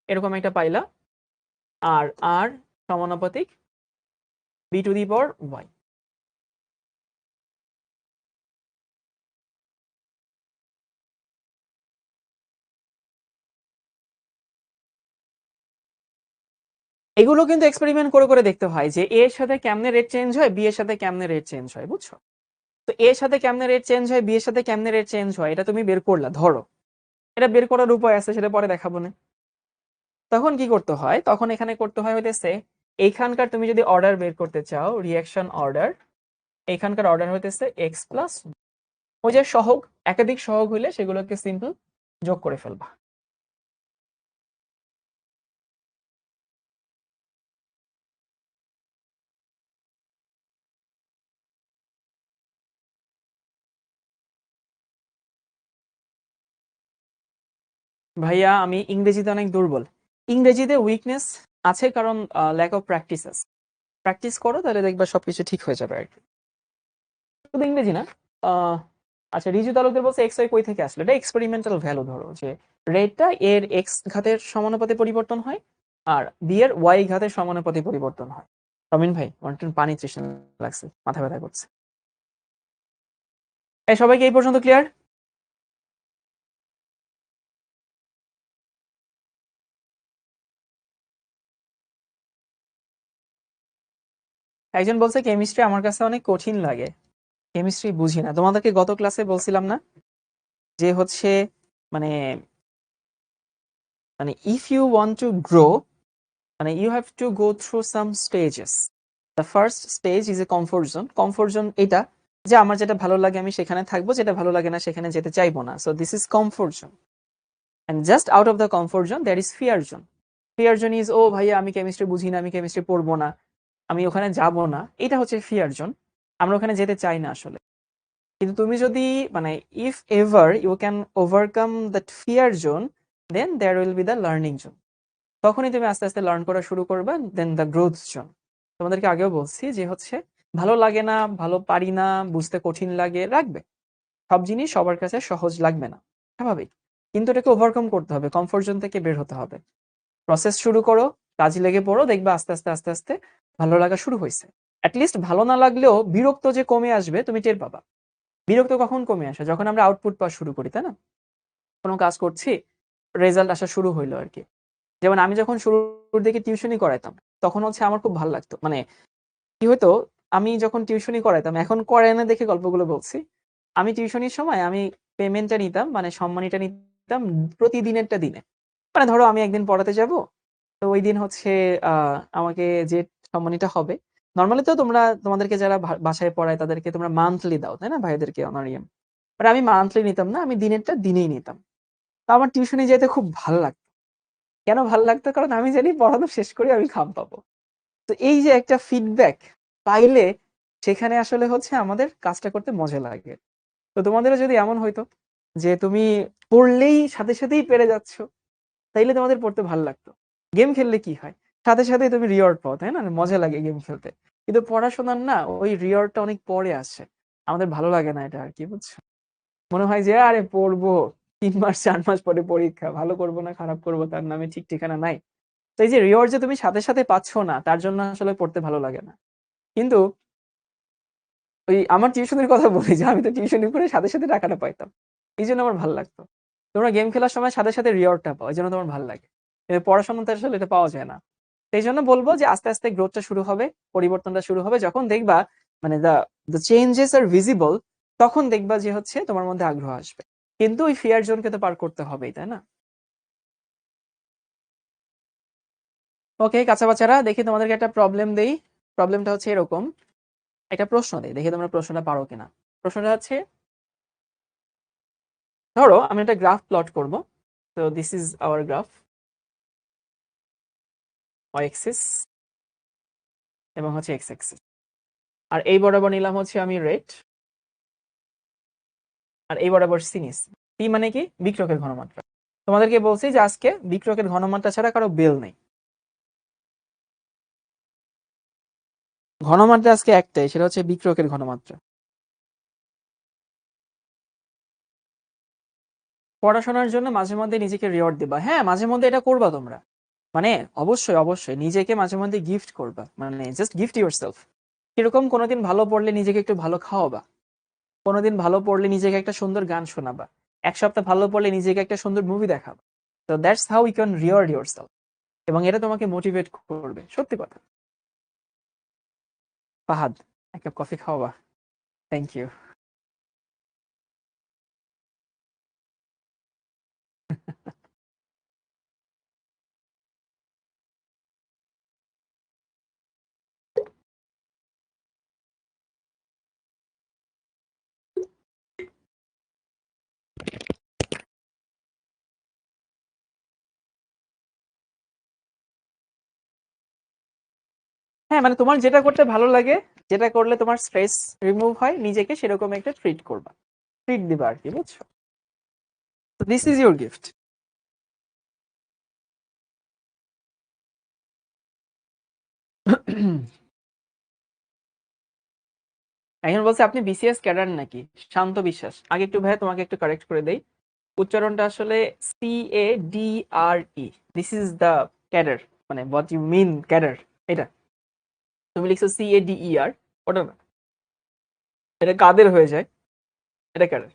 এরকম একটা পাইলা, আর আর সমানুপাতিক B to the power Y. এগুলো কিন্তু এক্সপেরিমেন্ট করে করে দেখতে হয় যে এর সাথে কেমনে রেট চেঞ্জ হয়, বি এর সাথে কেমনে রেট চেঞ্জ হয়, বুঝছো? তো এর সাথে কেমনে রেট চেঞ্জ হয়, বি এর সাথে কেমনে রেট চেঞ্জ হয়, এটা তুমি বের করলা ধরো। এটা বের করার উপায় আছে, সেটা পরে দেখাবো না। তখন কি করতে হয়? তখন এখানে করতে হয় হইতেছে, এইখানকার তুমি যদি অর্ডার বের করতে চাও, রিঅ্যাকশন অর্ডার, এইখানকার অর্ডার হইতেছে এক্স প্লাস, ওই যে সহগ, একাধিক সহগ হইলে সেগুলোকে সিম্পল যোগ করে ফেলবা। ভাইয়া আমি ইংরেজিতে অনেক দুর্বল। ইংরেজিতে উইকনেস আছে কারণ ল্যাক অফ প্র্যাকটিস আছে। প্র্যাকটিস করো তাহলে দেখবা সবকিছু ঠিক হয়ে যাবে আর কি। শুধু ইংরেজি না। আহ, আচ্ছা, রিজু তালুকদার বলছে এক্স ওয়াই কই থেকে আসলো? এটা এক্সপেরিমেন্টাল ভ্যালু। ধরো যে রেটটা এর এক্স ঘাতের সমানুপাতে পরিবর্তন হয় আর বি এর ওয়াই ঘাতের সমানুপাতে পরিবর্তন হয়। রমিন ভাই আমার একটু পানি তৃষ্ণা লাগছে, মাথা ব্যথা করছে। এই সবাইকে এই পর্যন্ত ক্লিয়ার? একজন বলছে কেমিস্ট্রি আমার কাছে অনেক কঠিন লাগে, কেমিস্ট্রি বুঝি না। তোমাদেরকে গত ক্লাসে বলছিলাম না যে হচ্ছে মানে মানে if you want to grow, মানে you have to go through some stages. The first stage is a comfort zone. Comfort zone এটা যে আমার যেটা ভালো লাগে আমি সেখানে থাকবো, যেটা ভালো লাগে না সেখানে যেতে চাইবো না। So this is comfort zone. And just out of the comfort zone there is fear zone. Fear zone is, ও ভাইয়া আমি কেমিস্ট্রি বুঝি না, আমি কেমিস্ট্রি পড়বো না, আমি ওখানে যাব না। এটা হচ্ছে ফিয়ার জোন, আমরা ওখানে যেতে চাই না আসলে। কিন্তু তুমি যদি মানে if ever you can overcome that fear zone, then there will be the learning zone. তখনই তুমি আস্তে আস্তে লার্ন করা শুরু করবে, দেন দ্য গ্রোথ জোন। তোমাদেরকে আগেও বলছি যে হচ্ছে ভালো লাগে না, ভালো পারি না, বুঝতে কঠিন লাগে, রাখবে। সব জিনিস সবার কাছে সহজ লাগবে না, স্বাভাবিক। কিন্তু এটাকে ওভারকাম করতে হবে, কমফোর্ট জোন থেকে বের হতে হবে। প্রসেস শুরু করো, কাজে লেগে পড়ো, দেখবে আস্তে আস্তে আস্তে আস্তে ভালো লাগা শুরু হয়েছে। অ্যাটলিস্ট ভালো না লাগলেও বিরক্ত যে কমে আসবে তুমি টের পাবা। বিরক্ত কখন কমে আসে? যখন আমরা আউটপুট পাওয়া শুরু করি, তাই না? কোনো কাজ করছি, রেজাল্ট আসা শুরু হইলো আরকি। যেমন আমি যখন শুরুর দিকে টিউশনি করাইতাম, তখন হচ্ছে আমার খুব ভাল লাগতো। মানে কি হইতো, আমি যখন টিউশনি করাইতাম, এখন করায় না দেখে গল্পগুলো বলছি। আমি টিউশনির সময় আমি পেমেন্টটা নিতাম, মানে সম্মানীটা নিতাম প্রতিদিনেরটা দিনে। মানে ধরো আমি একদিন পড়াতে যাবো, তো ঐদিন হচ্ছে আ আমাকে যে সম্মানীটা হবে, নরমালি তো তোমরা তোমাদেরকে যারা বাসায় পড়ায় তাদেরকে তোমরা মান্থলি দাও, তাই না? ভাইয়াদেরকে অনারিয়াম। বাট আমি মান্থলি নিতাম না, আমি দিনেরটা দিনেই নিতাম। তো আমার টিউশনি যাইতে খুব ভাল লাগতো। কেন ভাল লাগতো? কারণ আমি জানি পড়ানো শেষ করে আমি খাম পাবো। তো এই যে একটা ফিডব্যাক পাইলে সেখানে আসলে হচ্ছে আমাদের কাজটা করতে মজা লাগে। তো তোমাদেরও যদি এমন হইতো যে তুমি পড়লেই সাথে সাথেই পেরে যাচ্ছ, তাইলে তোমাদের পড়তে ভাল লাগতো। গেম খেললে কি হয়? সাথে সাথেই তুমি রিওয়ার্ড পাও, তাই না? মজা লাগে গেম খেলতে। কিন্তু পড়াশোনার না ওই রিওয়ার্ডটা অনেক পরে আসে। আমাদের ভালো লাগে না এটা আরকি, বুঝছো? মনে হয় যে আরে পড়বো, ৩ মাস ৪ মাস পরে পরীক্ষা। ভালো করব না খারাপ করব তার নামে ঠিক ঠিকানা নাই। তো এই যে রিওয়ার্ড যে তুমি সাথে সাথে পাচ্ছ না, তার জন্য আসলে পড়তে ভালো লাগে না। কিন্তু ওই আমার টিউশনের কথা বলি যে আমি তো টিউশনি করে সাথে সাথে টাকাটা পাইতাম। এইজন্য আমার ভাল লাগতো। তোমরা গেম খেলার সময় সাথে সাথে রিওয়ার্ডটা পাও। এজন্য তোমার ভাল লাগে। কিন্তু পড়াশোনাতে আসলে এটা পাওয়া যায় না। তো এইজন্য বলব যে আস্তে আস্তে গ্রোথটা শুরু হবে, পরিবর্তনটা শুরু হবে যখন দেখবা মানে দ্য চেঞ্জেস আর ভিজিবল, তখন দেখবা যে হচ্ছে তোমার মধ্যে আগ্রহ আসবে। কিন্তু ওই ফিয়ার জোনকে তো পার করতে হবেই, তাই না? ওকে কাঁচা বাচ্চারা, দেখি তোমাদেরকে একটা প্রবলেম দেই। প্রবলেমটা হচ্ছে এরকম, একটা প্রশ্ন দেই, দেখি তোমরা প্রশ্নটা পারো কিনা। প্রশ্নটা হচ্ছে, ধরো আমি একটা গ্রাফ প্লট করব। তো this is our graph, Y axis এবং হচ্ছে এক্স এক্সিস। আর এই বরাবর নিলাম হচ্ছে আমি রেট, আর এই বরাবর সিনিস। পি মানে কি? বিক্রকের ঘনমাত্রা। তোমাদেরকে বলছি যে আজকে বিক্রকের ঘনমাত্রা ছাড়া কারো বেল নেই। ঘনমাত্রা আজকে একটাই, সেটা হচ্ছে বিক্রকের ঘনমাত্রা। পড়াশোনার জন্য মাঝে মধ্যে নিজেকে রিওয়ার্ড দিবা, হ্যাঁ মাঝে মধ্যে এটা করবা তোমরা। মানে অবশ্যই অবশ্যই নিজেকে মাঝে মধ্যে গিফট করবা, মানে জাস্ট গিফট ইউরসেলফ। কিরকম? কোনোদিন ভালো পড়লে নিজেকে একটু ভালো খাওয়াবা, কোনোদিন ভালো পড়লে নিজেকে একটা সুন্দর গান শোনাবা, এক সপ্তাহ ভালো পড়লে নিজেকে একটা সুন্দর মুভি দেখাবা। তো that's how you can reward yourself. এবং এটা তোমাকে মোটিভেট করবে, সত্যি কথা। ফাহাদ, এক কাপ কফি খাওয়াবা? Thank you. হ্যাঁ মানে তোমার যেটা করতে ভালো লাগে, যেটা করলে তোমার স্ট্রেস রিমুভ হয়, নিজেকে সেরকম একটা ট্রিট করবা, ট্রিট দিবা আর কি, বুঝছো? তো দিস ইজ ইউর গিফট। এখন বলছে আপনি বিসিএস ক্যাডার নাকি? শান্ত বিশ্বাস। আগে একটু ভাই তোমাকে একটু কারেক্ট করে দেই, উচ্চারণটা আসলে CADRE। This is the cadre, মানে হোয়াট ইউ মিন ক্যাডার, এটা। তুমি লিখছো CADER, ওটা না, এটা কাদের হয়ে যায়, এটা ক্যাডার।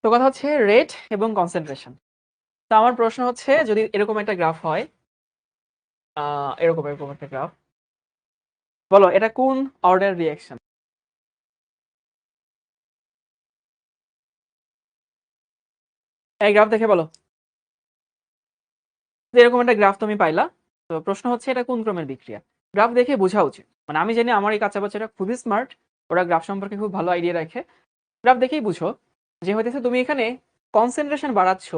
তো কথা হচ্ছে রেট এবং কনসেন্ট্রেশন। তো আমার প্রশ্ন হচ্ছে, যদি এরকম একটা গ্রাফ হয়, এরকম এরকম একটা গ্রাফ, বলো এটা কোন অর্ডার রিঅ্যাকশন? এই গ্রাফ দেখে বলো। যে এরকম একটা গ্রাফ তুমি পাইলা, তো প্রশ্ন হচ্ছে এটা কোন ক্রমের বিক্রিয়া? গ্রাফ দেখে বোঝা উচিত, মানে আমি জানি আমার এই কাঁচা বাচ্চারা খুবই স্মার্ট, ওরা গ্রাফ সম্পর্কে খুব ভালো আইডিয়া রাখে। গ্রাফ দেখেই বুঝো যে হইতেছে তুমি এখানে কনসেন্ট্রেশন বাড়াচ্ছ,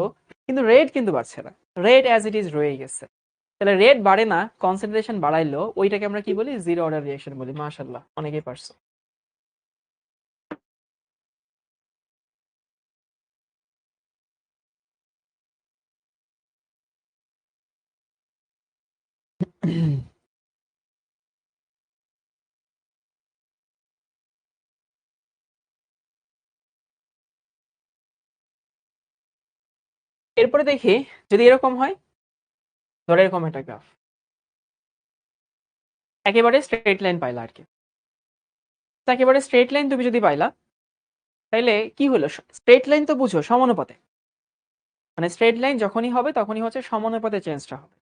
কিন্তু রেট কিন্তু বাড়ছে না, রেট অ্যাজ ইট ইজ রয়ে গেছে। তাহলে রেট বাড়ে না, কনসেন্ট্রেশন বাড়াইলো, ওইটাকে আমরা কি বলি? জিরো অর্ডার রিঅ্যাকশন বলি। মাশাআল্লাহ, অনেকেই পারছো। এরপরে দেখি, যদি এরকম হয়, ধরো এরকম একটা গ্রাফ, একেবারে স্ট্রেট লাইন পাইলা আর কি। তো একেবারে স্ট্রেট লাইন তুমি যদি পাইলা, তাইলে কি হলো? স্ট্রেট লাইন তো বুঝো সমানুপাতে, মানে স্ট্রেট লাইন যখনই হবে তখনই হচ্ছে সমানুপাতে চেঞ্জটা হবে।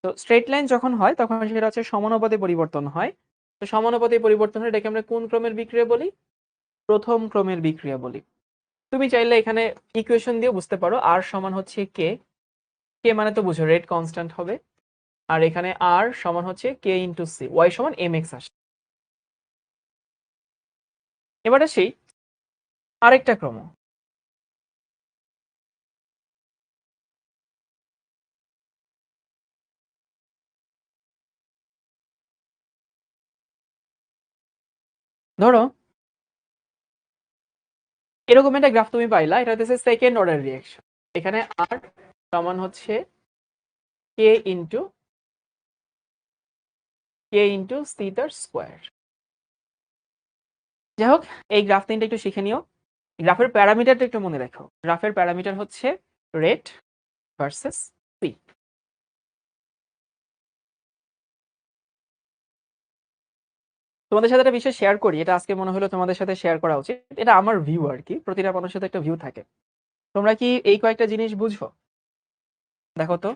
তো স্ট্রেট লাইন যখন হয় তখন সেটা হচ্ছে সমানুপাতে পরিবর্তন হয়। তো সমানুপাতে পরিবর্তন হলে এটাকে আমরা কোন ক্রমের বিক্রিয়া বলি? প্রথম ক্রমের বিক্রিয়া বলি। তুমি চাইলে এখানে ইকুয়েশন দিয়ে বুঝতে পারো, আর সমান হচ্ছে কে, কে মানে তো বুঝো রেট কনস্ট্যান্ট হবে, আর এখানে আর সমান হচ্ছে কে ইন্টু সি, ওয়াই সমান এম এক্স আসে। এবার আসি আরেকটা ক্রম। ধরো এরকম একটা গ্রাফ তুমি পাইলা, এটা হচ্ছে সেকেন্ড অর্ডার রিঅ্যাকশন। এখানে আর সমান হচ্ছে কে ইন্টু সি তার স্কোয়ার। যাই হোক, এই গ্রাফ তিনটা একটু শিখে নিও। গ্রাফের প্যারামিটারটা একটু মনে রাখো। গ্রাফের প্যারামিটার হচ্ছে রেট ভার্সেস সি। তোমাদের সাথে একটা বিষয় শেয়ার করি, এটা আজকে মনে হলো তোমাদের সাথে শেয়ার করা উচিত। এটা আমার ভিউ আর কি, প্রতিটা মানুষের সাথে একটা ভিউ থাকে। তোমরা কি এই কয়েকটা জিনিস বুঝো? দেখো তো,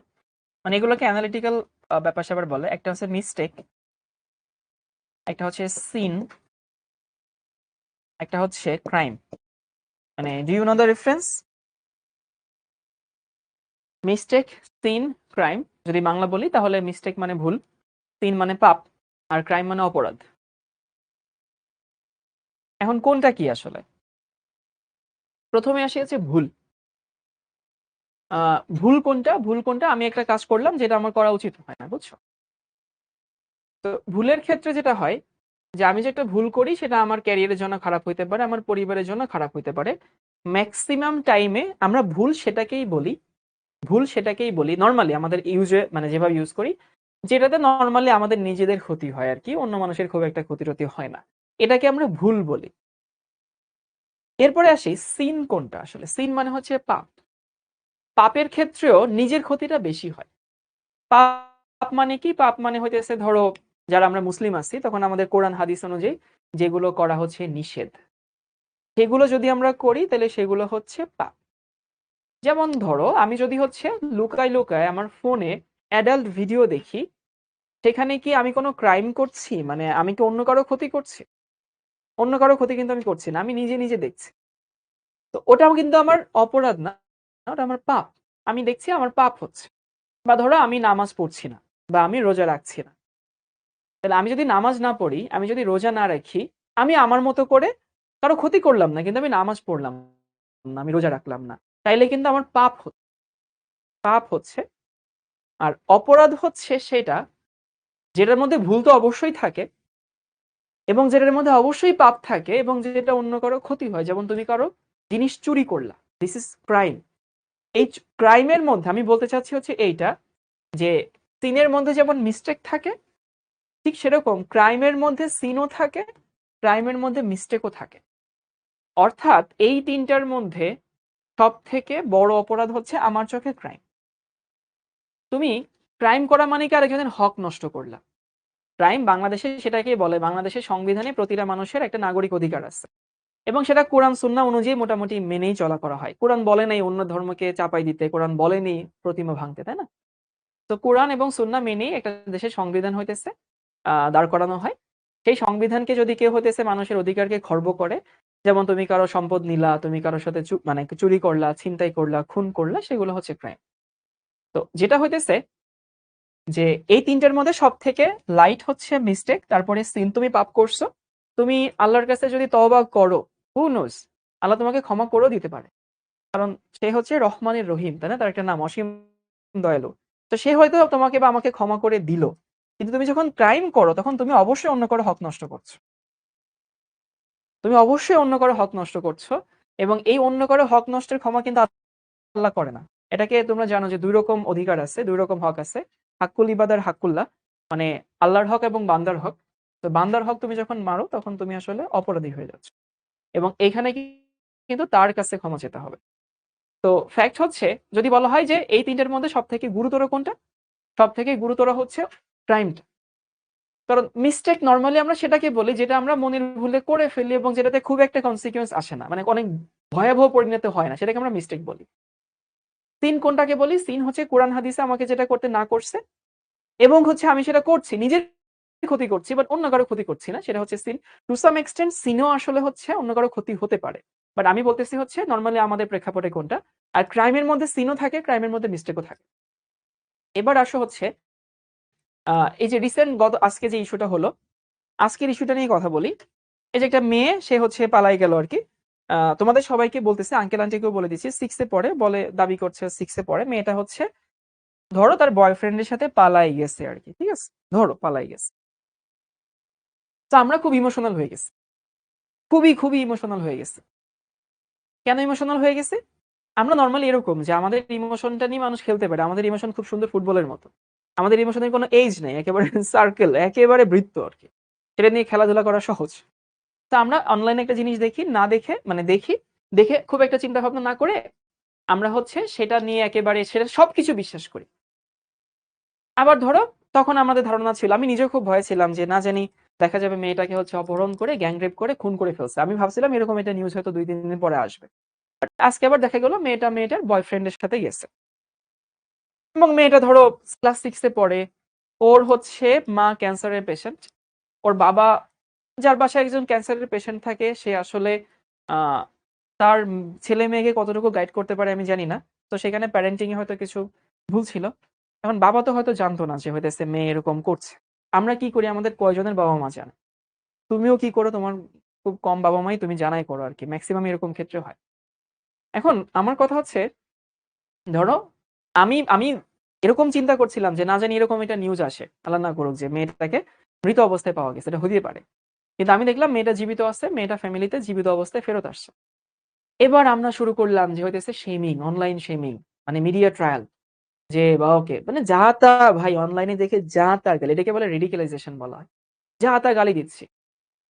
মানে এগুলোকে অ্যানালিটিক্যাল ব্যাপার স্যাপার বলে। একটা হচ্ছে মিস্টেক, একটা হচ্ছে সিন, একটা হচ্ছে ক্রাইম। মানে do you know the difference? Mistake, sin, crime যদি বাংলা বলি তাহলে মিস্টেক মানে ভুল, সিন মানে পাপ, আর ক্রাইম মানে অপরাধ। এখন কোনটা কি আসলে? প্রথমে আসি হচ্ছে ভুল। ভুল কোনটা? ভুল কোনটা? আমি একটা কাজ করলাম যেটা আমার করা উচিত হয় না, বুঝছো? তো ভুলের ক্ষেত্রে যেটা হয় যে আমি যে একটা ভুল করি সেটা আমার ক্যারিয়ারের জন্য খারাপ হইতে পারে, আমার পরিবারের জন্য খারাপ হইতে পারে। ম্যাক্সিমাম টাইমে আমরা ভুল সেটাকেই বলি, ভুল সেটাকেই বলি নর্মালি আমাদের ইউজে, মানে যেভাবে ইউজ করি, যেটাতে নর্মালি আমাদের নিজেদের ক্ষতি হয় আর কি, অন্য মানুষের খুব একটা ক্ষতি টতি হয় না, এটাকে আমরা ভুল বলি। এরপরে আসি সিন কোনটা আসলে? সিন মানে হচ্ছে পাপ। পাপের ক্ষেত্রেও নিজের ক্ষতিটা বেশি হয়। পাপ মানে কি? পাপ মানে হইতেছে ধরো যারা আমরা মুসলিম আছি তখন আমাদের কোরআন হাদিস অনুযায়ী যেগুলো করা হচ্ছে নিষেধ, সেগুলো যদি আমরা করি তাহলে সেগুলো হচ্ছে পাপ। যেমন ধরো আমি যদি হচ্ছে লুকায় লুকায় আমার ফোনে অ্যাডাল্ট ভিডিও দেখি, সেখানে কি আমি কোনো ক্রাইম করছি? মানে আমি কি অন্য কারো ক্ষতি করছি? অন্য কারো ক্ষতি কিন্তু আমি করছি না, আমি নিজে নিজে দেখছি। তো ওটাও কিন্তু আমার অপরাধ না, ওটা আমার পাপ। আমি দেখছি আমার পাপ হচ্ছে। বা ধরো আমি নামাজ পড়ছি না বা আমি রোজা রাখছি না, তাহলে আমি যদি নামাজ না পড়ি, আমি যদি রোজা না রাখি, আমি আমার মতো করে কারো ক্ষতি করলাম না, কিন্তু আমি নামাজ পড়লাম না, আমি রোজা রাখলাম না, তাইলে কিন্তু আমার পাপ হচ্ছে। আর অপরাধ হচ্ছে সেটা যেটার মধ্যে ভুল তো অবশ্যই থাকে, এবং যেটার মধ্যে অবশ্যই পাপ থাকে, এবং যেটা অন্য কারো ক্ষতি হয়। যেমন তুমি কারো জিনিস চুরি করলা, দিস ইজ ক্রাইম। এই ক্রাইমের মধ্যে আমি বলতে চাচ্ছি হচ্ছে এইটা, যে সিনের মধ্যে যেমন মিস্টেক থাকে, ঠিক সেরকম ক্রাইমের মধ্যে সিনও থাকে, ক্রাইমের মধ্যে মিস্টেকও থাকে। অর্থাৎ এই তিনটার মধ্যে সব থেকে বড় অপরাধ হচ্ছে আমার চোখে ক্রাইম। তুমি ক্রাইম করা মানে কি আরেকজনের হক নষ্ট করলা। ক্রাইম বাংলাদেশে সেটাকেই বলে, বাংলাদেশের সংবিধানে প্রতিটা মানুষের একটা নাগরিক অধিকার আছে, এবং সেটা কোরআন সুন্নাহ অনুযায়ী মোটামুটি মেনেই চলা করা হয়। কোরআন বলে নাই অন্য ধর্মকে চাপাই দিতে, কোরআন বলেনি প্রতিমা ভাঙতে, তাই না? তো কোরআন এবং সুন্নাহ মেনেই একটা দেশের সংবিধান হইতেছে দাঁড় করানো হয়। সেই সংবিধানকে যদি কেউ হইতেছে মানুষের অধিকারকে খর্ব করে, যেমন তুমি কারো সম্পদ নিলা, তুমি কারোর সাথে মানে চুরি করলা, ছিনতাই করলা, খুন করলা, সেগুলো হচ্ছে ক্রাইম। তো যেটা হইতেছে যে এই তিনটার মধ্যে সব থেকে লাইট হচ্ছে মিস্টেক, তারপরে সিন, তুমি পাপ করছো, তুমি আল্লাহর কাছে যদি তওবা করো, হু নোজ, আল্লাহ তোমাকে ক্ষমা করেও দিতে পারে, কারণ সে হচ্ছে রহমানের রহিম, তাই না? তার একটা নাম অসীম দয়ালু। তো সে হয়তো তোমাকে বা আমাকে ক্ষমা করে দিল, কিন্তু তুমি যখন ক্রাইম করো তখন তুমি অবশ্যই অন্য কারো হক নষ্ট করছো, তুমি অবশ্যই অন্য কারো হক নষ্ট করছো। এবং এই অন্য কারো হক নষ্টের ক্ষমা কিন্তু আল্লাহ করে না। এটাকে তোমরা জানো যে দুই রকম অধিকার আছে, দুই রকম হক আছে, হাক্কুল ইবাদার হাক্কুল্লাহ, মানে আল্লাহর হক এবং বান্দার হক। তো বান্দার হক তুমি যখন মারো তখন তুমি আসলে অপরাধী হয়ে যাচ্ছ, এবং এইখানে কিন্তু তার কাছে ক্ষমা চেতে হবে। তো ফ্যাক্ট হচ্ছে, যদি বলা হয় যে এই তিনটার মধ্যে সব থেকে গুরুতর কোনটা, সব থেকে গুরুতর হচ্ছে ক্রাইমটা। কারণ মিস্টেক নরমালি আমরা সেটাকে বলি যেটা আমরা মনের ভুলে করে ফেলি এবং যেটাতে খুব একটা কনসিকুয়েন্স আসে না। মানে অনেক ভয়াবহ পরিণতি হয় না। সেটাকে আমরা মিস্টেক বলি। সিন কোনটাকে বলি? সিন হচ্ছে কোরআন হাদিসে আমাকে যেটা করতে না করছে এবং হচ্ছে আমি সেটা করছি। নিজের ক্ষতি করছি বাট অন্য কারো ক্ষতি করছি না। সেটা হচ্ছে সিন। টু সাম এক্সটেন্ট সিনও আসলে হচ্ছে অন্য কারো ক্ষতি হতে পারে। বাট আমি বলতেছি হচ্ছে নরমালি আমাদের প্রেক্ষাপটে কোনটা। আর ক্রাইম এর মধ্যে সিনও থাকে, ক্রাইম এর মধ্যে মিস্টেকও থাকে। এবার আসো হচ্ছে এই যে রিসেন্ট আজকে যে ইস্যুটা হলো, আজকের ইস্যুটা নিয়ে কথা বলি। এই যে একটা মেয়ে সে হচ্ছে পালাই গেল আরকি। তোমাদের সবাইকে বলতেছি, আঙ্কেল আন্টিকেও বলে দিচ্ছি 6 এ পড়ে, দাবি করছে 6 এ পড়ে। মেয়েটা হচ্ছে ধরো তার বয়ফ্রেন্ডের সাথে পালাই গেছে আরকি। ঠিক আছে? ধরো পালাই গেছে। তো আমরা খুব ইমোশনাল হয়ে গেছি। খুবই ইমোশনাল হয়ে গেছি। কেন ইমোশনাল হয়ে গেছি? আমরা নরমালি এরকম যে আমাদের ইমোশনটা নিয়ে মানুষ খেলতে পারে। আমাদের ইমোশন খুব সুন্দর ফুটবলের মতো। আমাদের ইমোশনের কোনো এইজ নাই। একেবারে সার্কেল, একেবারে বৃত্ত আরকি। সেটা নিয়ে খেলাধুলা করা সহজ। তো আমরা অনলাইনে একটা জিনিস দেখি, না দেখে মানে দেখি, দেখে খুব একটা চিন্তা ভাবনা না করে আমরা হচ্ছে সেটা নিয়ে একেবারে সেটা সবকিছু বিশ্বাস করি। আবার ধরো তখন আমাদের ধারণা ছিল, আমি নিজেও খুব ভয়ে ছিলাম যে না জানি দেখা যাবে মেয়েটাকে হচ্ছে অপহরণ করে গ্যাং রেপ করে খুন করে ফেলছে। আমি ভাবছিলাম এরকম একটা নিউজ হয়তো ২-৩ দিন পরে আসবে। বাট আজকে আবার দেখা গেল মেয়েটার বয়ফ্রেন্ডের সাথে গেছে। এবং মেয়েটা ধরো ক্লাস 6 এ পড়ে। ওর হচ্ছে মা ক্যান্সারের পেশেন্ট। ওর বাবা যার বাসায় একজন ক্যান্সারের পেশেন্ট থাকে সে আসলে আ তার ছেলে-মেয়েকে কতটুকু গাইড করতে পারে আমি জানি না। তো সেখানে প্যারেন্টিং এ হয়তো কিছু ভুল ছিল। এখন বাবা তো হয়তো জানতো না যে হইতেছে মেয়ে এরকম করছে। আমরা কি করি আমাদের কয়জনের বাবা-মা জানে। তুমিও কি করো তোমার খুব কম বাবা-মাই তুমি জানাই করো আরকি। মেক্সিমাম এরকম ক্ষেত্রে হয়। এখন আমার কথা হচ্ছে ধরো আমি আমি এরকম চিন্তা করছিলাম যে না জানি এরকম একটা নিউজ আসে। আল্লাহ না করুক যে মেয়েটাকে মৃত অবস্থায় পাওয়া গেছে। এটা হতেই পারে। কিন্তু আমি দেখলাম মেয়েটা জীবিত আছে, মেয়েটা ফ্যামিলিতে জীবিত অবস্থায় ফেরত আসছে। এবার আমরা শুরু করলাম যে হইতেছে শেমিং, অনলাইন শেমিং মানে মিডিয়া ট্রায়াল যে বাবাকে মানে যা তা ভাই অনলাইনে দেখে যা তা গালি এটাকে বলে রিডিকুলাইজেশন বলা হয়। যা তা গালি দিচ্ছি।